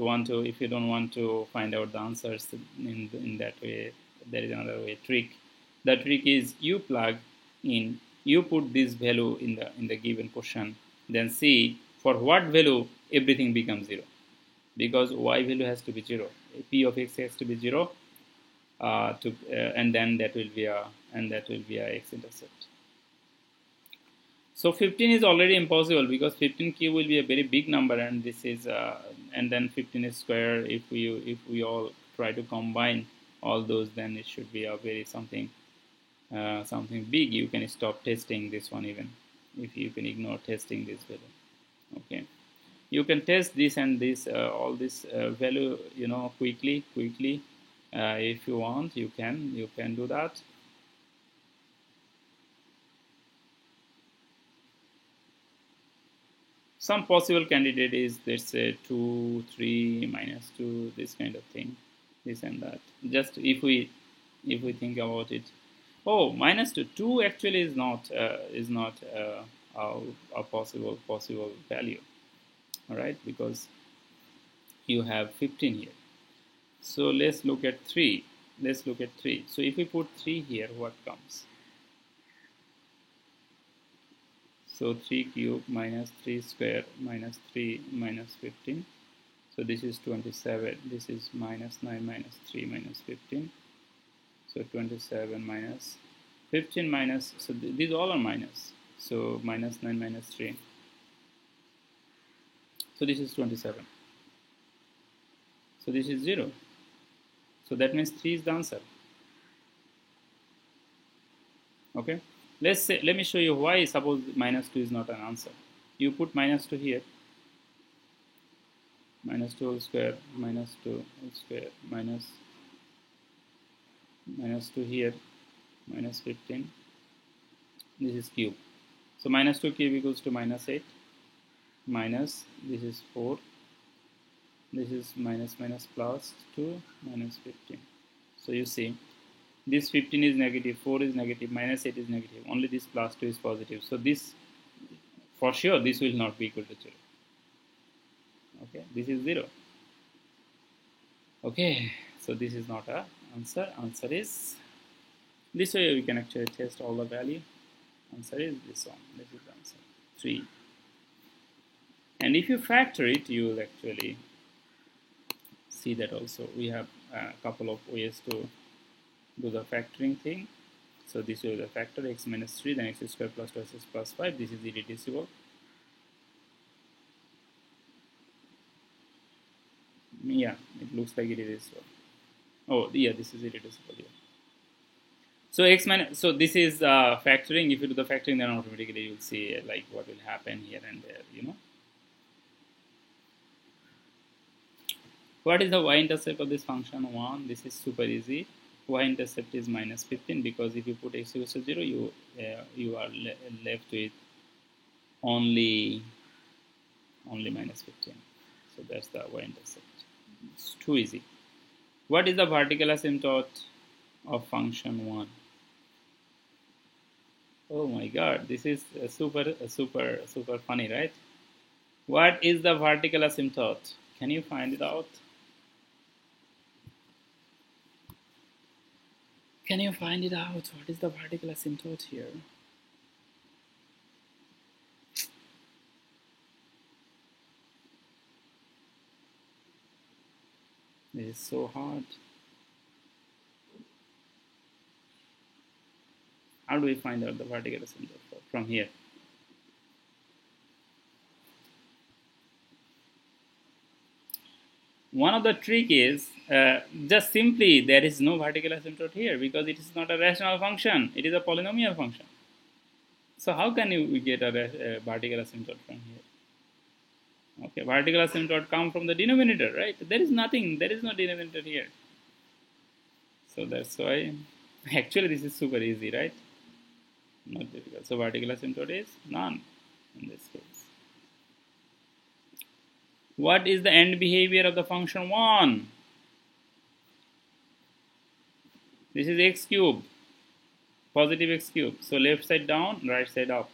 don't want to find out the answers in that way, there is another way. The trick is you put this value in the given question, then see for what value everything becomes 0, because y value has to be 0. P of x has to be 0, and then that will be a x-intercept. So 15 is already impossible, because 15 cube will be a very big number, and this is and then 15 is square. If we all try to combine all those, then it should be a very something something big, you can stop testing this one. Even if you can ignore testing this value, okay, you can test this and this all this value, quickly. If you want, you can do that. Some possible candidate is, let's say, 2 3 minus 2, this kind of thing, this and that. Just if we think about it. Oh, minus 2, 2 actually is not a possible value, all right, because you have 15 here. So let's look at 3. So if we put 3 here, what comes? So 3 cube minus 3 square minus 3 minus 15. So this is 27. This is minus 9 minus 3 minus 15. So 27 minus 15 minus, so these all are minus. So minus 9 minus 3. So this is 27. So this is 0. So that means 3 is the answer. Okay. Let me show you why. Suppose minus 2 is not an answer. You put minus 2 here. Minus 2 whole square, minus 2 whole square, minus 2 here, minus 15. This is cube. So minus 2 cube equals to minus 8. Minus, this is 4. This is minus plus 2 minus 15. So you see, this 15 is negative, 4 is negative, minus 8 is negative. Only this plus 2 is positive. So this, for sure, this will not be equal to 0. Okay, this is 0. Okay, so this is not a answer. Answer is this way. We can actually test all the value. Answer is this one. This is the answer, 3. And if you factor it, you will actually see that also. We have a couple of ways to do the factoring thing. So this is the factor x minus 3, then x squared plus 2x plus 5. This is irreducible. Yeah, it looks like it is. Oh, yeah, this is irreducible. Yeah. So x minus, so this is factoring. If you do the factoring, then automatically you will see like what will happen here and there. What is the y-intercept of this function 1? This is super easy. Y-intercept is minus 15, because if you put x equals to 0, you are left with only minus 15. So that's the y-intercept. It's too easy. What is the vertical asymptote of function 1? Oh my god, this is super funny, right? What is the vertical asymptote? Can you find it out? Can you find it out? What is the vertical asymptote here? This is so hard. How do we find out the vertical asymptote from here? One of the trick is just simply there is no vertical asymptote here, because it is not a rational function. It is a polynomial function. So how can you get a vertical asymptote from here? Okay, vertical asymptote come from the denominator, right? There is nothing. There is no denominator here. So that's why actually this is super easy, right? Not difficult. So vertical asymptote is none in this case. What is the end behavior of the function 1? This is x cubed, positive x cubed. So left side down, right side up.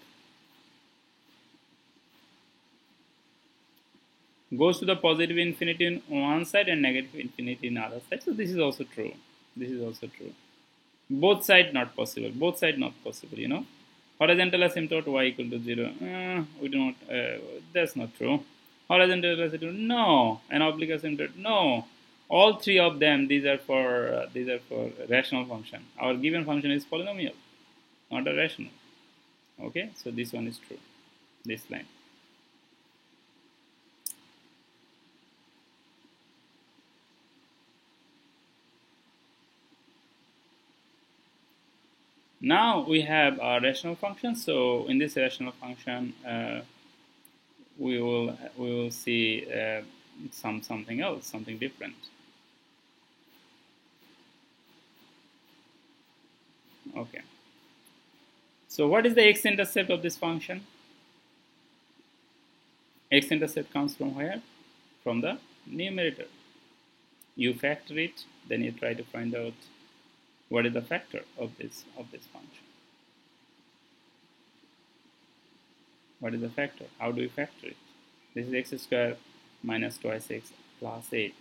Goes to the positive infinity on one side and negative infinity in the other side. So this is also true. This is also true. Both side not possible. Both side not possible. Horizontal asymptote y equal to 0. We do not. That's not true. Horizontal asymptote, no. An oblique asymptote, no. All three of them, these are for rational function. Our given function is polynomial, not a rational. Okay, so this one is true. This line. Now we have our rational function. So in this rational function, we will see something else, something different. Okay. So what is the x-intercept of this function? X-intercept comes from where? From the numerator. You factor it, then you try to find out what is the factor of this function. What is the factor? How do we factor it? This is x squared minus twice x plus 8.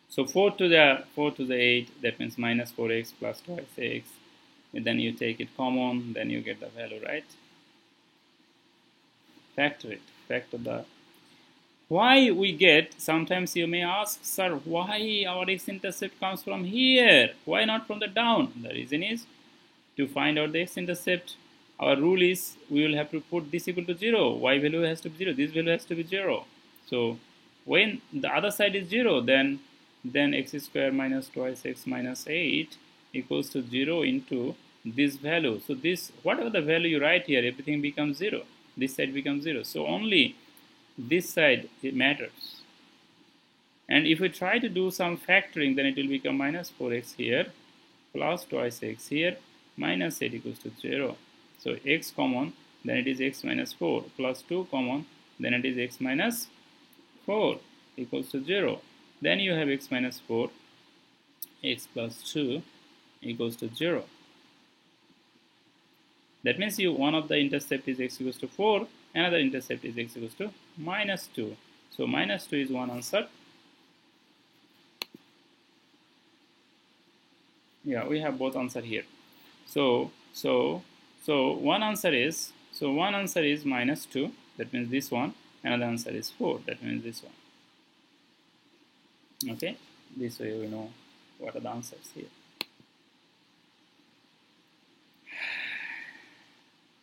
So 4 to the 8, that means minus 4x plus twice x. And then you take it common, then you get the value, right? Factor it. Factor the. Why we get, sometimes you may ask, sir, why our x-intercept comes from here? Why not from the down? The reason is, to find out the x-intercept, our rule is we will have to put this equal to 0. Y value has to be 0. This value has to be 0. So when the other side is 0, then x squared minus twice x minus 8 equals to 0 into this value. So this, whatever the value you write here, everything becomes 0. This side becomes 0. So only this side, it matters. And if we try to do some factoring, then it will become minus 4x here plus twice x here minus 8 equals to 0. So x common, then it is x minus 4 plus 2 common, then it is x minus 4 equals to 0. Then you have x minus 4, x plus 2 equals to 0. That means one of the intercept is x equals to 4, another intercept is x equals to minus 2. So minus 2 is one answer. Yeah, we have both answer here. So one answer is minus 2. That means this one. Another answer is 4. That means this one. Okay, this way we know what are the answers here.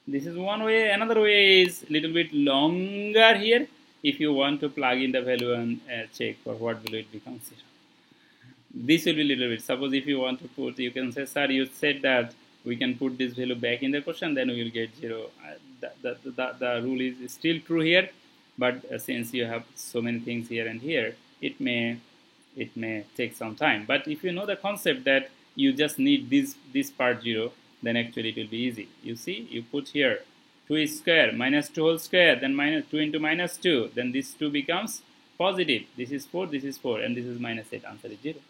This is one way. Another way is a little bit longer here. If you want to plug in the value and check for what value it becomes 0. This will be a little bit. Suppose if you want to put, you can say, sir, you said that we can put this value back in the question, then we will get 0. The rule is still true here, but since you have so many things here and here, it may take some time. But if you know the concept that you just need this part 0, then actually it will be easy. You see, you put here 2 square minus 2 whole square, then minus 2 into minus 2, then this 2 becomes positive. This is 4, this is 4, and this is minus 8. Answer is 0.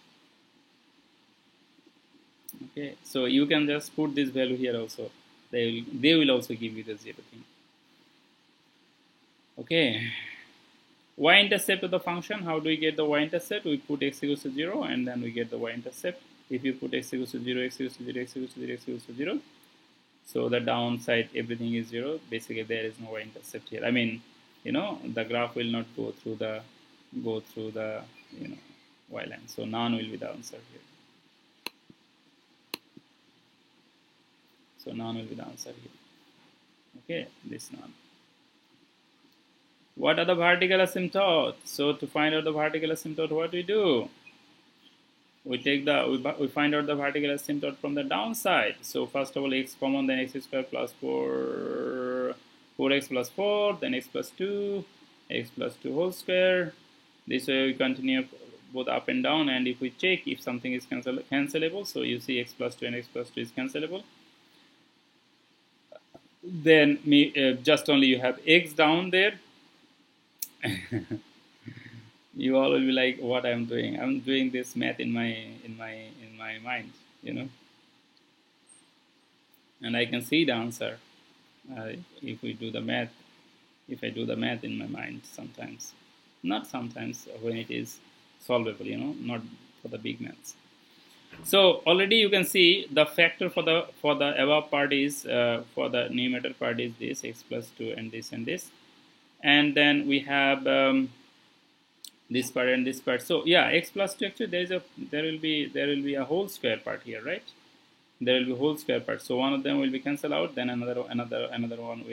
Okay, so you can just put this value here also. They will also give you the 0 thing. Okay. Y-intercept of the function, how do we get the y-intercept? We put x equals to 0 and then we get the y-intercept. If you put x equals to 0, x equals to 0, x equals to 0, x equals to 0, so the downside, everything is 0. Basically, there is no y-intercept here. I mean, the graph will not go through the y line. So none will be the answer here. So none will be the answer here. Okay, this none. What are the vertical asymptotes? So to find out the vertical asymptote, what we do? We find out the vertical asymptote from the downside. So first of all, x common, then x squared plus 4x plus 4, then x plus 2, x plus 2 whole square. This way we continue both up and down, and if we check if something is cancelable, so you see x plus 2 and x plus 2 is cancelable. Then just only you have x down there. You all will be like, what I'm doing? I'm doing this math in my mind, and I can see the answer if we do the math. If I do the math in my mind, sometimes, not sometimes, when it is solvable, not for the big maths. So already you can see the factor for the above part is for the numerator part is this x plus 2 and this, and then we have this part and this part. So yeah, x plus 2, actually there will be a whole square part here, right? There will be a whole square part. So one of them will be cancelled out, then another one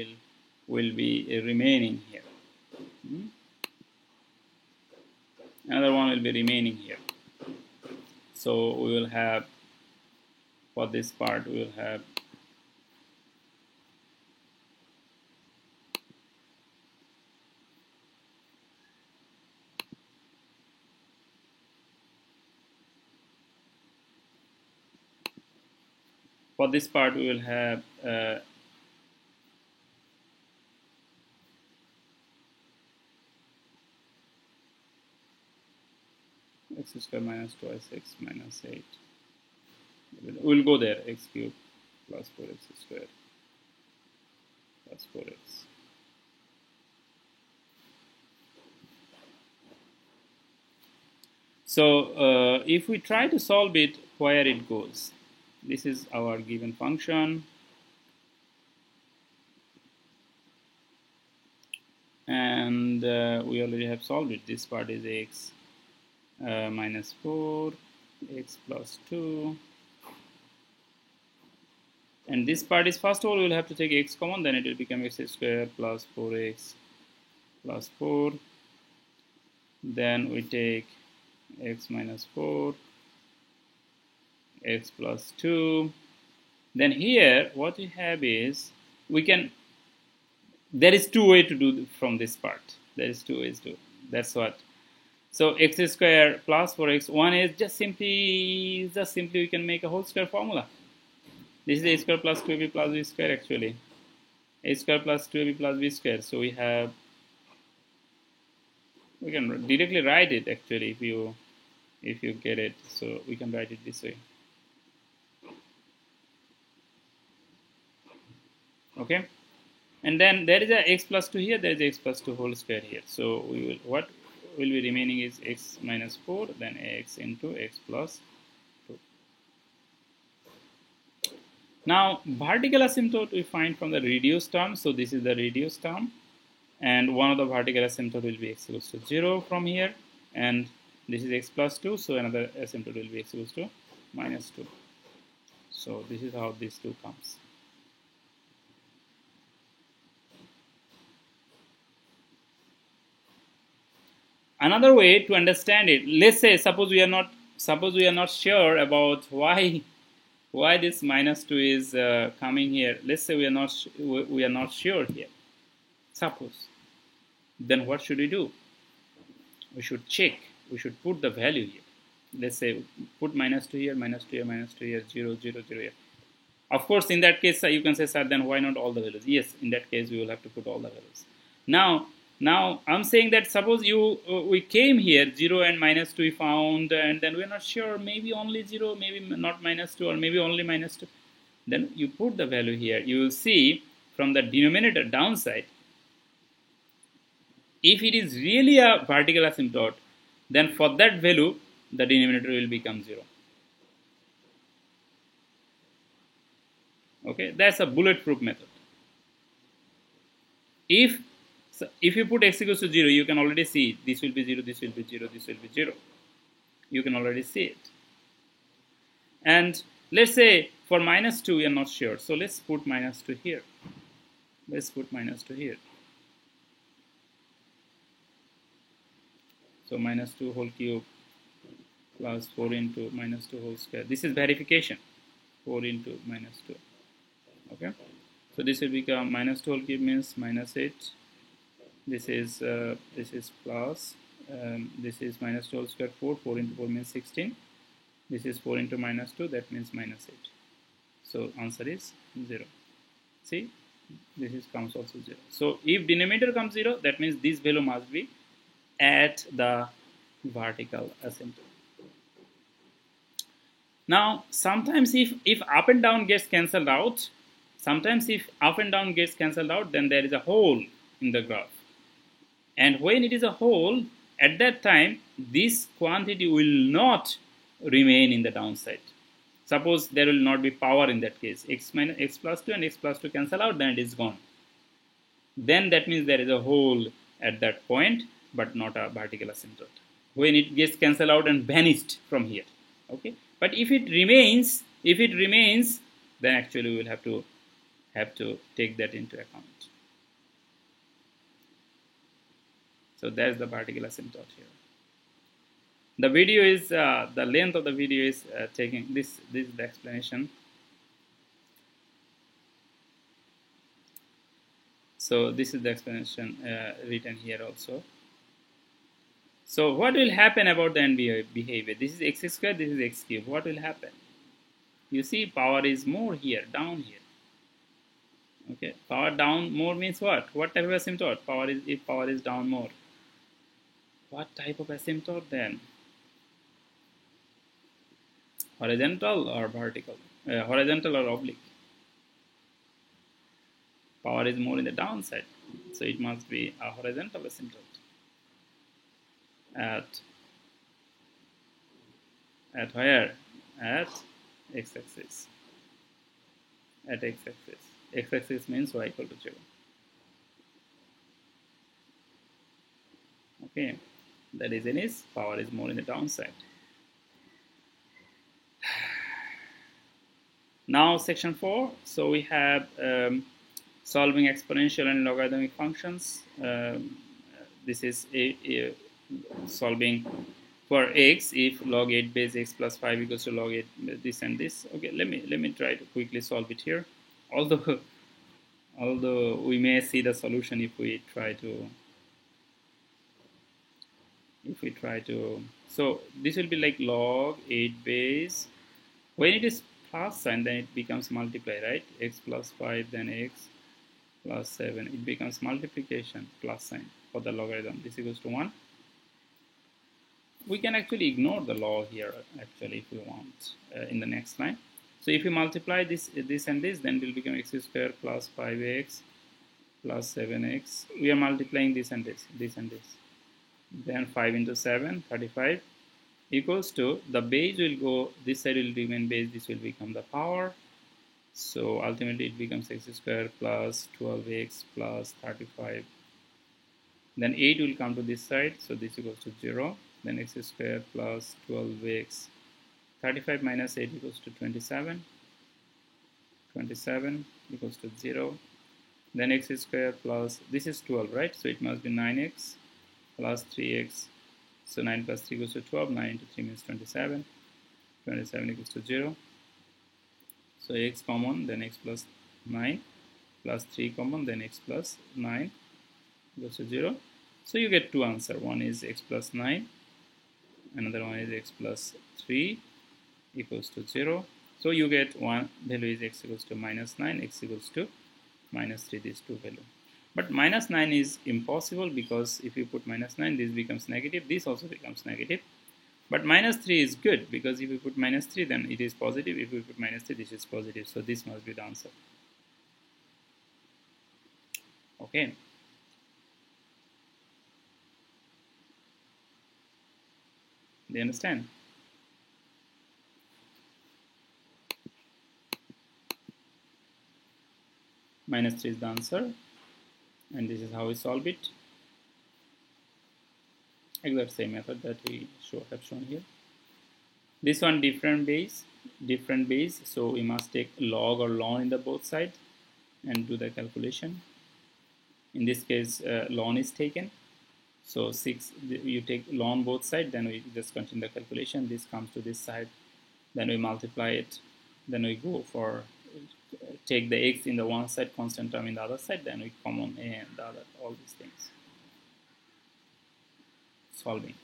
will be remaining here. Another one will be remaining here. So we will have, for this part, we will have for this part we will have x square minus twice x minus 8. We'll go there, x cubed plus 4x squared plus 4x. So if we try to solve it, where it goes, this is our given function, and we already have solved it. This part is x minus 4, x plus 2, and this part is, first of all, we'll have to take x common, then it will become x squared plus 4x plus 4. Then we take x minus 4, x plus 2. Then here what we have is, we can, there is two ways to do from this part. There is two ways to, that's what. So x square plus 4x, one is just simply we can make a whole square formula. This is a square plus 2ab plus b square actually. A square plus 2ab plus b square. So we have, we can directly write it actually if you get it. So we can write it this way. Okay, and then there is a x plus 2 here, there is a x plus 2 whole square here. So we will, what will be remaining is x minus 4, then x into x plus 2. Now vertical asymptote we find from the reduced term. So this is the reduced term, and one of the vertical asymptote will be x equals to 0 from here, and this is x plus 2, so another asymptote will be x equals to minus 2. So this is how this 2 comes. Another way to understand it, let's say suppose we are not sure about why this minus 2 is coming here. Let's say we are not sure here. Suppose, then what should we do? We should check. We should put the value here. Let's say put minus 2 here, minus 2 here, minus 2 here, 0, 0, 0 here. Of course, in that case, you can say, sir, then why not all the values? Yes, in that case, we will have to put all the values. Now I'm saying that suppose we came here, 0 and minus 2 we found, and then we're not sure, maybe only 0, maybe not minus 2, or maybe only minus 2. Then you put the value here. You will see from the denominator downside, if it is really a vertical asymptote, then for that value, the denominator will become 0. Okay, that's a bulletproof method. If you put x equals to 0, you can already see this will be 0, this will be 0, this will be 0. You can already see it. And let's say for minus 2, we are not sure. So let's put minus 2 here. Let's put minus 2 here. So minus 2 whole cube plus 4 into minus 2 whole square. This is verification. 4 into minus 2. Okay. So this will become minus 2 whole cube means minus 8. This is plus, this is minus 2 whole square 4, 4 into 4 means 16. This is 4 into minus 2, that means minus 8. So answer is 0. See, this is comes also 0. So if denominator comes 0, that means this value must be at the vertical asymptote. Now sometimes if up and down gets cancelled out, then there is a hole in the graph. And when it is a hole, at that time, this quantity will not remain in the downside. Suppose there will not be power in that case. X plus 2 and x plus 2 cancel out, then it is gone. Then that means there is a hole at that point, but not a vertical asymptote. When it gets cancelled out and vanished from here. Okay. But if it remains, then actually we will have to take that into account. So that's the vertical asymptote here. The video is the length of the video is taking this. This is the explanation. So this is the explanation written here also. So what will happen about the end behavior? This is x squared, this is x cubed. What will happen? You see power is more here, down here. Okay, power down more means what? What type of asymptote? Power is, if power is down more. What type of asymptote then? Horizontal or vertical? Horizontal or oblique? Power is more in the downside, so it must be a horizontal asymptote at where? At x-axis. At x-axis. X-axis means y equal to 0. Okay, the reason is power is more in the downside. Now section 4. So we have solving exponential and logarithmic functions. This is solving for x if log 8 base x plus 5 equals to log 8 this and this. Okay, let me try to quickly solve it here. Although we may see the solution if we try to so this will be like log 8 base. When it is plus sign, then it becomes multiply, right? X plus 5, then x plus 7. It becomes multiplication plus sign for the logarithm. This equals to 1. We can actually ignore the law here actually if we want in the next line. So if we multiply this and this, then it will become x squared plus 5x plus 7x. We are multiplying this and this and this. Then 5 into 7, 35 equals to, the base will go, this side will remain base, this will become the power. So ultimately it becomes x squared plus 12x plus 35. Then 8 will come to this side, so this equals to 0. Then x squared plus 12x. 35 minus 8 equals to 27. 27 equals to 0. Then x squared plus, this is 12, right? So it must be 9x plus 3x. So 9 plus 3 equals to 12. 9 into 3 means 27. 27 equals to 0. So x common, then x plus 9 plus 3 common, then x plus 9 equals to 0. So you get two answers. One is x plus 9. Another one is x plus 3 equals to 0. So you get one value is x equals to minus 9, x equals to minus 3, these two value. But minus 9 is impossible because if you put minus 9, this becomes negative, this also becomes negative. But minus 3 is good because if you put minus 3, then it is positive. If you put minus 3, this is positive. So this must be the answer. Okay. Do you understand? Minus 3 is the answer. And this is how we solve it. Exact same method that we have shown here. This one different base. So we must take log or ln in the both sides and do the calculation. In this case, ln is taken. So 6, you take ln both sides, then we just continue the calculation. This comes to this side, then we multiply it. Then we go for take the x in the one side, constant term in the other side, then we common a and the other, all these things. Solving.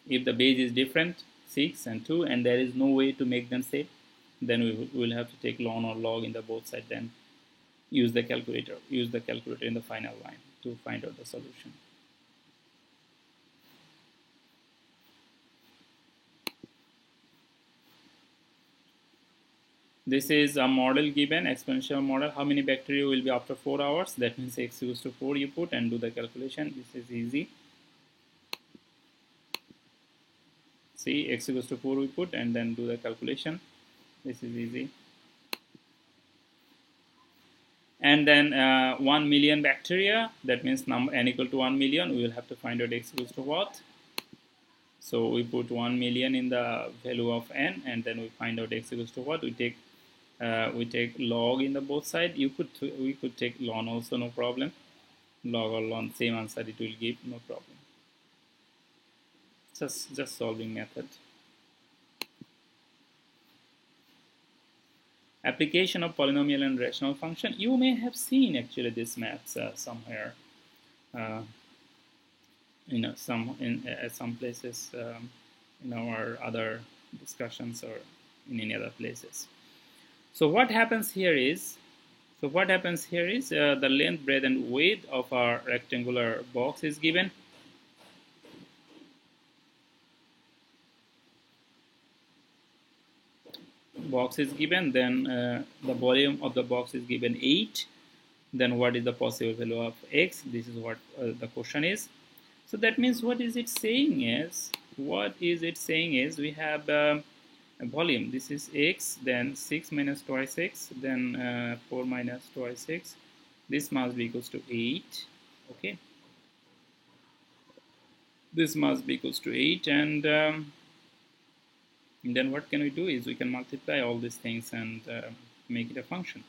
If the base is different, 6 and 2, and there is no way to make them same, then we will have to take ln or log in the both side, then use the calculator in the final line to find out the solution. This is a model given, exponential model. How many bacteria will be after 4 hours? That means x equals to 4 you put and do the calculation. This is easy. See, x equals to 4 we put and then do the calculation. This is easy. And then 1 million bacteria, that means number n equal to 1 million. We will have to find out x equals to what? So we put 1 million in the value of n, and then we find out x equals to what? We take log in the both side. We could take ln also, no problem. Log or ln, same answer it will give, no problem. just solving method. Application of polynomial and rational function. You may have seen actually this maths somewhere, uh, some places in our other discussions or in any other places. So what happens here is, the length, breadth, and width of our rectangular box is given. Then the volume of the box is given 8. Then what is the possible value of x? This is what the question is. So that means what is it saying is, we have a volume. This is x, then 6 minus twice x, then 4 minus twice x. This must be equals to 8. Okay. This must be equals to 8, and then what can we do is we can multiply all these things and make it a function.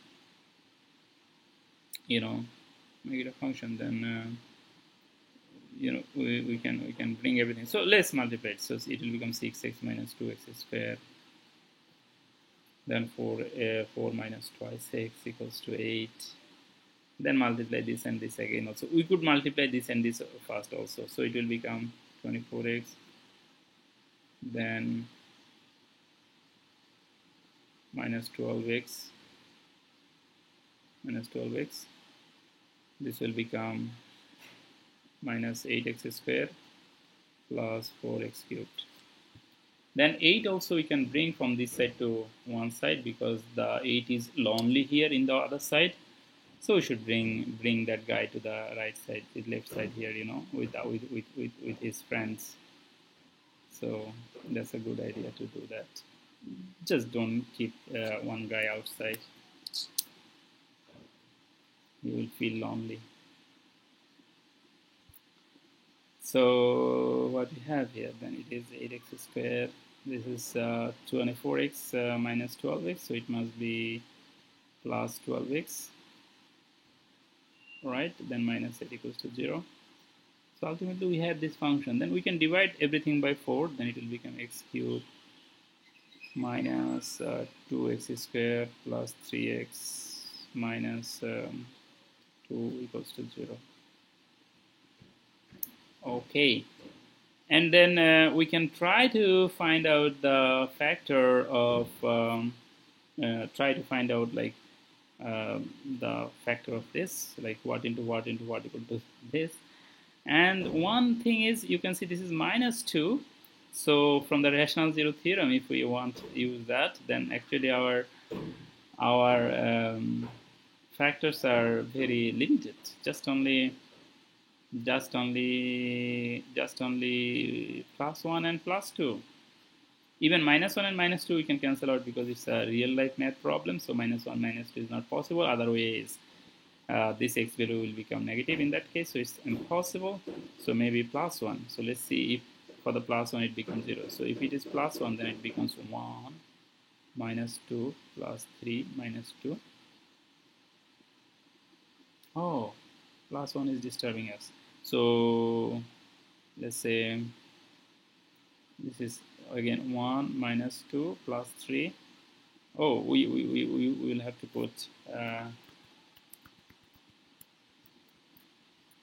Make it a function. Then we can bring everything. So let's multiply it. So it will become 6x minus 2x squared. Then 4 minus twice x equals to 8. Then multiply this and this again also. We could multiply this and this first also. So it will become 24x. Then minus 12x. This will become minus 8x squared plus 4x cubed. Then 8 also we can bring from this side to one side, because the 8 is lonely here in the other side. So we should bring that guy to the right side, the left side here, with his friends. So that's a good idea to do that. Just don't keep one guy outside. You will feel lonely. So what we have here, then it is 8x squared. This is 24x minus 12x, so it must be plus 12x. Right, then minus 8 equals to 0. So ultimately we have this function. Then we can divide everything by 4. Then it will become x cubed minus 2x squared plus 3x minus 2 equals to 0. Okay, and then we can try to find out the factor of the factor of this, like what into what equal to this. And one thing is, you can see this is minus 2. So from the rational zero theorem, if we want to use that, then actually our factors are very limited. Just only plus 1 and plus 2. Even minus 1 and minus 2 we can cancel out, because it's a real life math problem. So minus 1 minus 2 is not possible. Otherwise this x value will become negative in that case, so it's impossible. So maybe plus 1. So let's see if for the plus 1 it becomes 0. So if it is plus 1, then it becomes 1 minus 2 plus 3 minus 2. Oh, plus 1 is disturbing us. So let's say this is again 1 minus 2 plus 3. Oh, we will have to put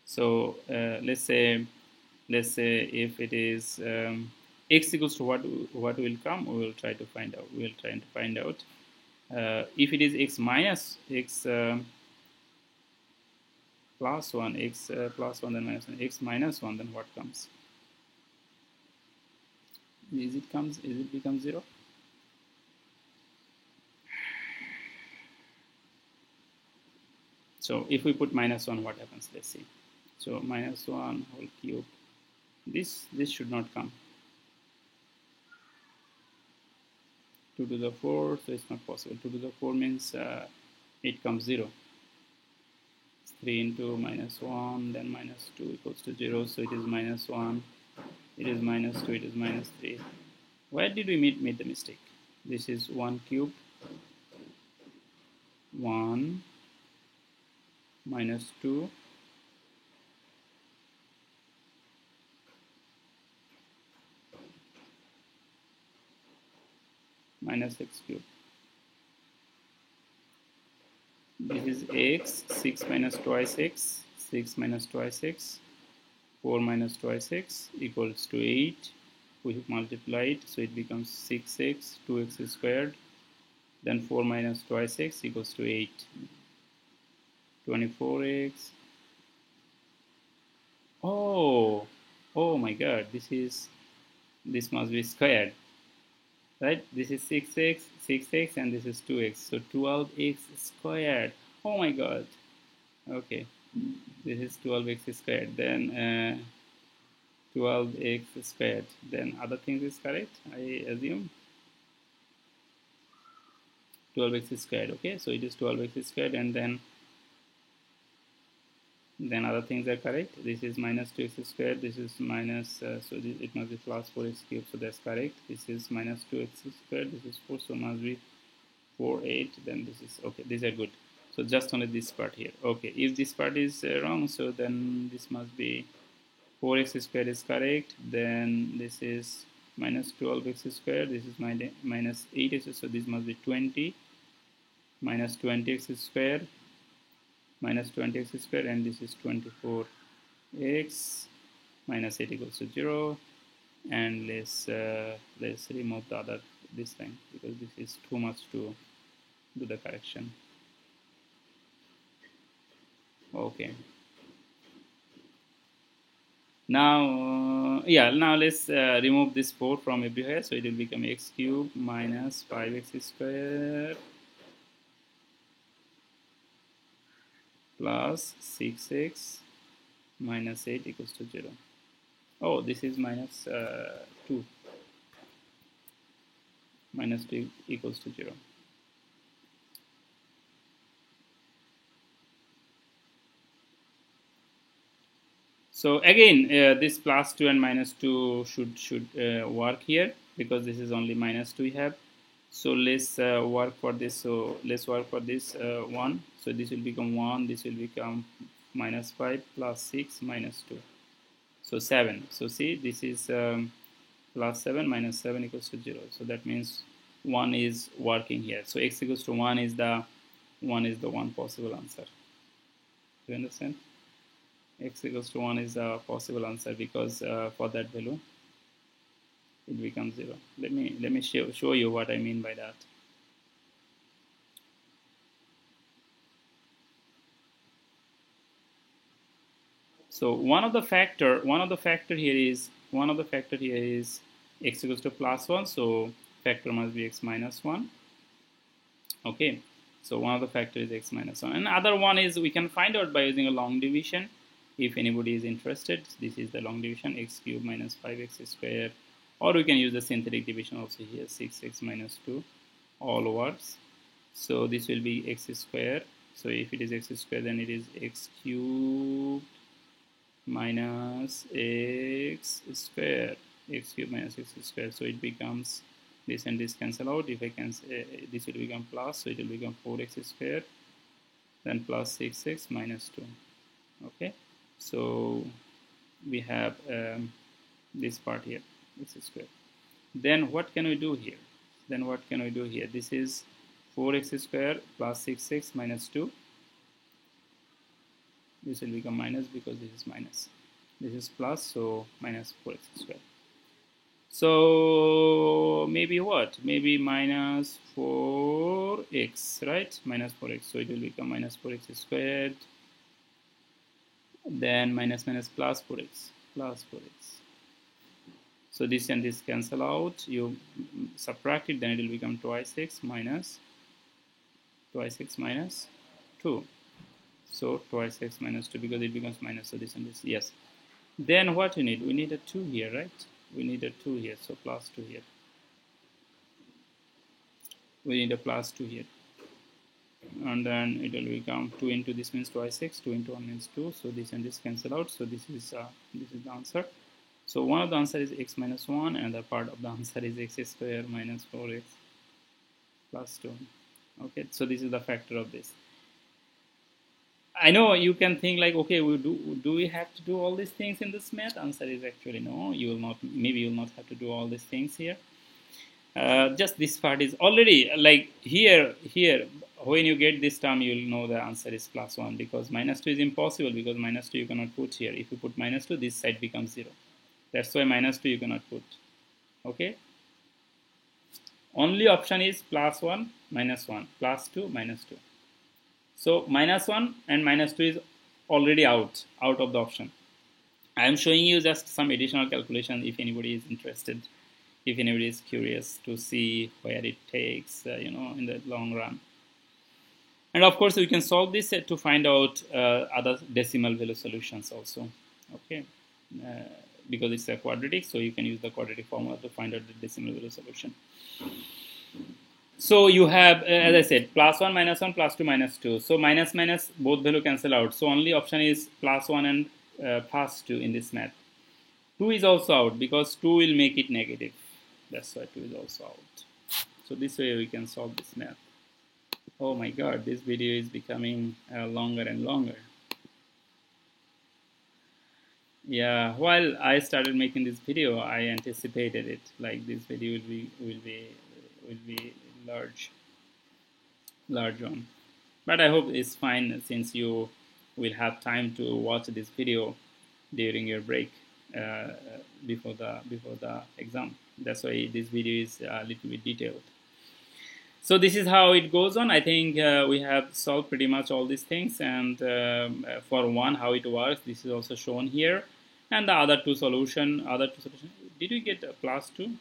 so let's say if it is x equals to what will come, we will try to find out. If it is x minus x plus 1, x plus 1, then minus 1, x minus 1, then what comes? Is it become 0? So if we put minus 1, what happens? Let's see. So minus 1 whole cube. This should not come. 2 to the 4, so it's not possible. 2 to the 4 means it comes 0. 3 into minus 1, then minus 2 equals to 0. So it is minus 1, it is minus 2, it is minus 3. Where did we make the mistake? This is 1 cubed, 1 minus 2, minus x cube. This is x, 6 minus twice x, 6 minus twice x, 4 minus twice x equals to 8. We multiply it, so it becomes 6x, 2x squared. Then 4 minus twice x equals to 8. 24x. Oh my god, this must be squared. Right? This is 6x, 6x, and this is 2x. So 12x squared. Oh my god. Okay. This is 12x squared. Then 12x squared. Then other things is correct, I assume. 12x squared. Okay. So it is 12x squared, and then other things are correct. This is minus 2x squared. This is minus, so it must be plus 4x cubed. So that's correct. This is minus 2x squared. This is 4, so must be 4, 8. Then this is okay. These are good. So just only this part here. Okay. If this part is wrong, so then this must be 4x squared is correct. Then this is minus 12x squared. This is minus 8x. So this must be 20 minus 20x squared. Minus 20x squared, and this is 24x minus 8 equals to 0. And let's remove the other this thing, because this is too much to do the correction. Okay. Now now let's remove this 4 from everywhere, so it will become x cubed minus 5x squared plus 6x minus 8 equals to 0. Oh, this is minus 2. Minus 2 equals to 0. So again, this plus 2 and minus 2 should work here, because this is only minus 2 we have. So let's work for this. So let's work for this 1. So this will become 1. This will become minus 5 plus 6 minus 2. So 7. So see, this is plus 7 minus 7 equals to 0. So that means 1 is working here. So x equals to 1 is the one possible answer. Do you understand? X equals to 1 is the possible answer, because for that value it becomes 0. Let me show you what I mean by that. So one of the factor here is x equals to plus 1. So factor must be x minus 1. Okay. So one of the factor is x minus 1. And other one is we can find out by using a long division. If anybody is interested, this is the long division, x cubed minus 5x squared. Or we can use the synthetic division also here, 6x minus 2, all works. So this will be x squared. So if it is x squared, then it is x cubed minus x squared. X cubed minus x squared. So it becomes, this and this cancel out. If I can this will become plus, so it will become 4x squared. Then plus 6x minus 2. Okay. So we have this part here, x squared. Then what can we do here? This is 4x squared plus 6x minus 2. This will become minus, because this is minus. This is plus, so minus 4x squared. So maybe what? Maybe minus 4x, right? Minus 4x. So it will become minus 4x squared. Then minus plus 4x, So this and this cancel out. You subtract it, then it will become twice x minus 2. So twice x minus 2, because it becomes minus, so this and this, yes. Then what we need? We need a 2 here, right? We need a 2 here, so plus 2 here. We need a plus 2 here. And then it will become 2 into this means twice x, 2 into 1 means 2. So this and this cancel out. So this is the answer. So one of the answer is x minus 1, and the part of the answer is x squared minus 4x plus 2. Okay, so this is the factor of this. I know you can think like, okay, do we have to do all these things in this math? Answer is actually no. You will not. Maybe you will not have to do all these things here. Just this part is already like here. When you get this term, you will know the answer is plus 1, because minus 2 is impossible, because minus 2 you cannot put here. If you put minus 2, this side becomes 0. That's why minus 2 you cannot put. Okay. Only option is plus 1, minus 1, plus 2, minus 2. So minus 1 and minus 2 is already out of the option. I am showing you just some additional calculation if anybody is interested, if anybody is curious to see where it takes, in the long run. And of course, we can solve this to find out other decimal value solutions also. Okay, because it's a quadratic, so you can use the quadratic formula to find out the decimal value solution. So you have, as I said, plus 1, minus 1, plus 2, minus 2. So minus minus, both value cancel out. So only option is plus 1 and plus 2 in this math. 2 is also out because 2 will make it negative. That's why 2 is also out. So this way we can solve this math. Oh my god, this video is becoming longer and longer. Yeah, while I started making this video, I anticipated it. Like this video will be large one. But I hope it's fine, since you will have time to watch this video during your break before the exam. That's why this video is a little bit detailed. So this is how it goes on. I think we have solved pretty much all these things, and for one, how it works, this is also shown here, and the other two solution. Did we get a plus 2?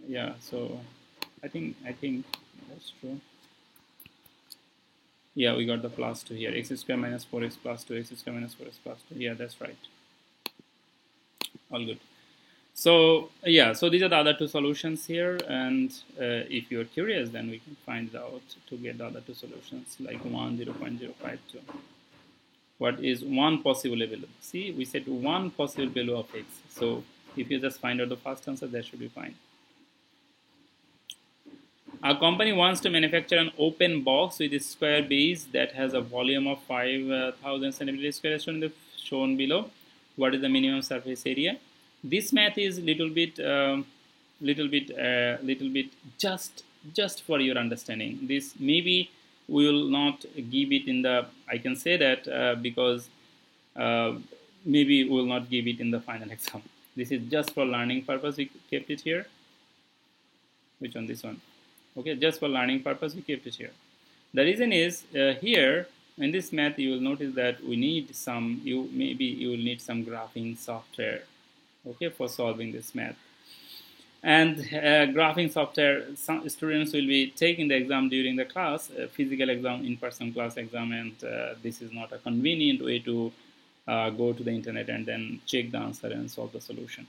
Yeah, so I think that's true. Yeah, we got the plus 2 here. X square minus 4x plus 2, x square minus 4x plus 2. Yeah, that's right. All good. So yeah, so these are the other two solutions here, and if you're curious, then we can find out to get the other two solutions, like 1, 0.052. What is one possible value? See, we said one possible value of x. So if you just find out the first answer, that should be fine. A company wants to manufacture an open box with a square base that has a volume of 5,000 centimeters square, shown below. What is the minimum surface area? This math is little bit just for your understanding. This maybe we will not give it in the. I can say that because maybe we will not give it in the final exam. This is just for learning purpose. We kept it here. Which one? This one. Okay, just for learning purpose, we kept it here. The reason is here in this math, you will notice that we need some. You will need some graphing software. Okay, for solving this math. And graphing software, some students will be taking the exam during the class, physical exam, in-person class exam, and this is not a convenient way to go to the internet and then check the answer and solve the solution.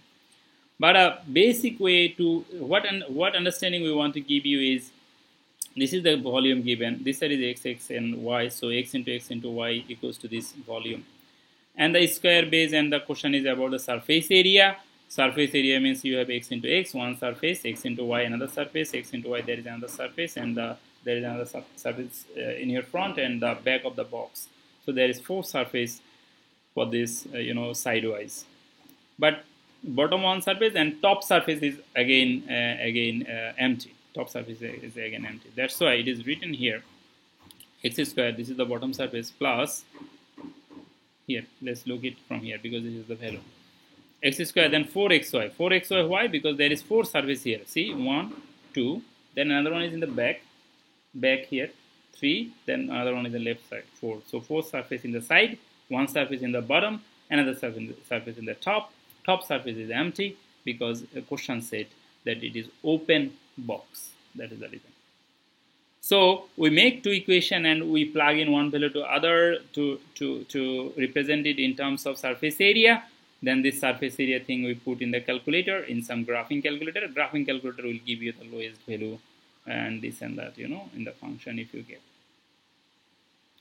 But a basic way to, what understanding we want to give you is, this is the volume given, this side is x and y, so x into y equals to this volume. And the square base, and the question is about the surface area. Surface area means you have x into x, one surface, x into y, another surface, x into y, there is another surface, and there is another surface in your front and the back of the box. So there is 4 surface for this, sidewise. But bottom one surface and top surface is again empty. Top surface is again empty. That's why it is written here, x square, this is the bottom surface, plus, here, let's look it from here because this is the value. X square, then 4xy. 4xy, why? Because there is 4 surface here. See, 1, 2, then another one is in the back here, 3, then another one is the left side, 4. So 4 surface in the side, 1 surface in the bottom, another surface in the top. Top surface is empty because the question said that it is open box. That is the reason. So we make two equation and we plug in one value to other to represent it in terms of surface area. Then this surface area thing we put in the calculator, in some graphing calculator. Graphing calculator will give you the lowest value and this and that, in the function if you get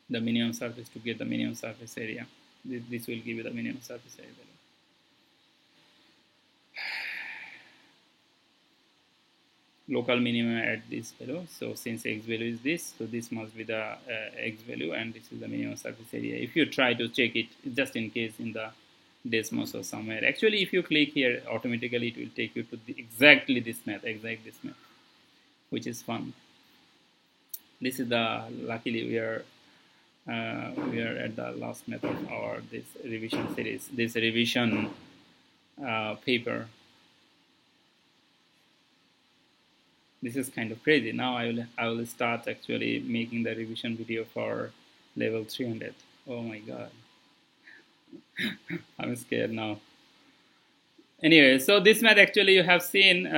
the minimum surface to get the minimum surface area. This will give you the minimum surface area value. Local minimum at this value. So since x value is this, so this must be the x value, and this is the minimum surface area. If you try to check it, just in case in the Desmos or somewhere. Actually, if you click here, automatically it will take you to exactly this math, which is fun. This is the, luckily we are at the last math of our this revision series, this revision paper. This is kind of crazy. Now I will start actually making the revision video for level 300. Oh my god. I'm scared now. Anyway, so this math actually you have seen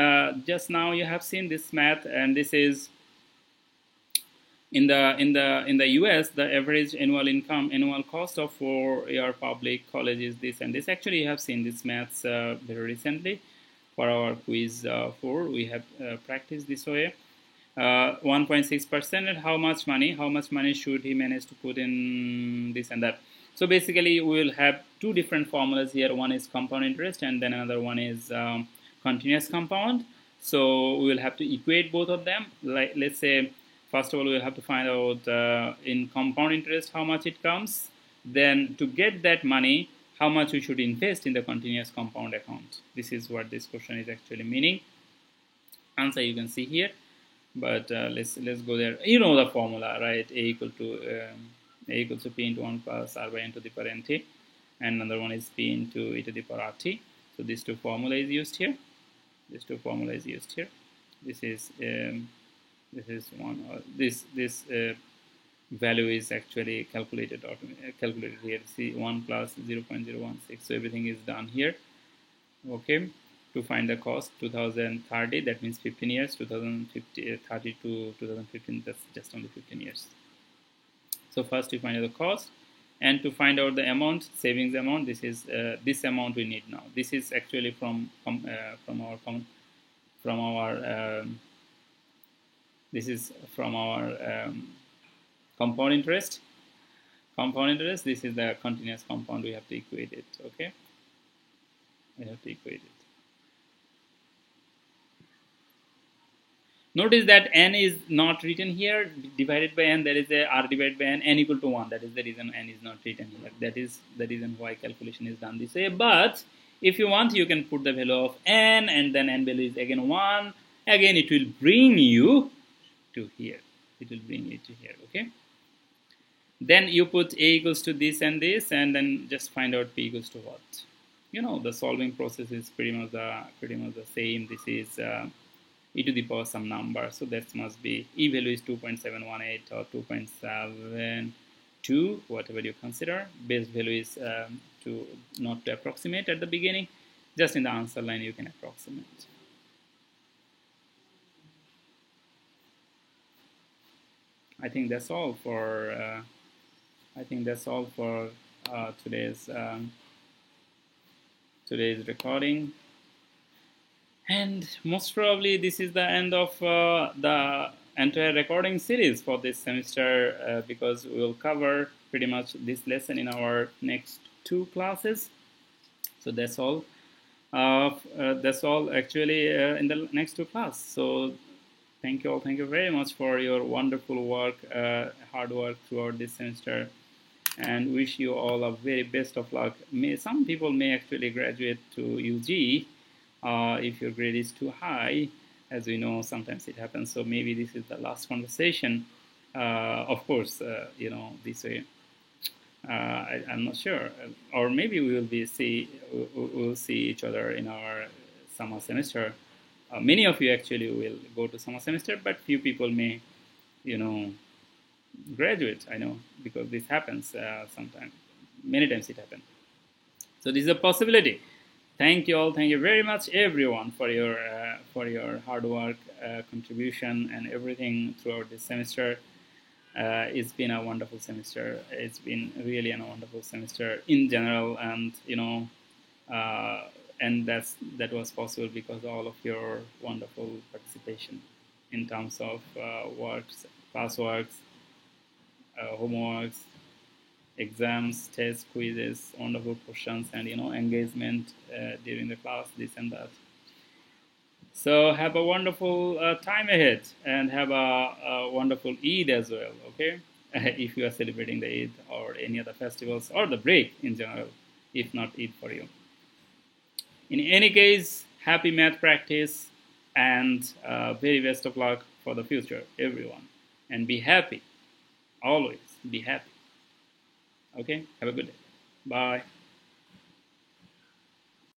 just now. You have seen this math, and this is in the US. The average annual cost of 4-year public college is this and this. Actually, you have seen this maths very recently for our quiz 4. We have practiced this way. 1.6%. And how much money should he manage to put in this and that? So basically we will have two different formulas here. One is compound interest and then another one is continuous compound. So we will have to equate both of them. Like, let's say first of all we will have to find out in compound interest how much it comes. Then to get that money, how much we should invest in the continuous compound account. This is what this question is actually meaning. Answer you can see here. But let's go there. You know the formula, right? A equals to P into 1 plus R by N to the power Nt, and another one is P into E to the power RT. So these two formula is used here. This is one. This value is actually calculated here. See 1 plus 0.016. So everything is done here. Okay. To find the cost 2030, that means 15 years. 2030 to 2015, that's just only 15 years. So first we find out the cost, and to find out the amount, savings amount. This is this amount we need now. This is actually from our compound interest. This is the continuous compound. We have to equate it. Okay, we have to equate it. Notice that n is not written here. Divided by n, there is a r divided by n equal to 1. That is the reason n is not written here. That is the reason why calculation is done this way. But if you want, you can put the value of n, and then n value is again 1. Again, it will bring you to here. Okay. Then you put a equals to this, and then just find out p equals to what. You know, the solving process is pretty much the same. This is e to the power some number, so that must be e value is 2.718 or 2.72, whatever you consider. Base value is not to approximate at the beginning, just in the answer line you can approximate. I think that's all for today's recording. And most probably this is the end of the entire recording series for this semester, because we will cover pretty much this lesson in our next 2 classes. So that's all. That's all actually in the next 2 classes. So thank you all. Thank you very much for your wonderful work, hard work throughout this semester, and wish you all a very best of luck. Some people may actually graduate to UG. If your grade is too high, as we know, sometimes it happens. So maybe this is the last conversation. Of course, you know, this way. I'm not sure, or maybe we will see each other in our summer semester. Many of you actually will go to summer semester, but few people may, you know, graduate. I know, because this happens sometimes. Many times it happens. So this is a possibility. Thank you all. Thank you very much, everyone, for your hard work, contribution, and everything throughout this semester. It's been a wonderful semester. It's been really a wonderful semester in general, and you know, and that was possible because of all of your wonderful participation in terms of works, classworks, homeworks, exams, tests, quizzes, wonderful questions, and you know, engagement during the class, this and that. So have a wonderful time ahead, and have a wonderful Eid as well. Okay, if you are celebrating the Eid or any other festivals or the break in general. if not Eid for you. In any case, happy math practice and very best of luck for the future, everyone. And be happy. Always be happy. Okay? Have a good day. Bye.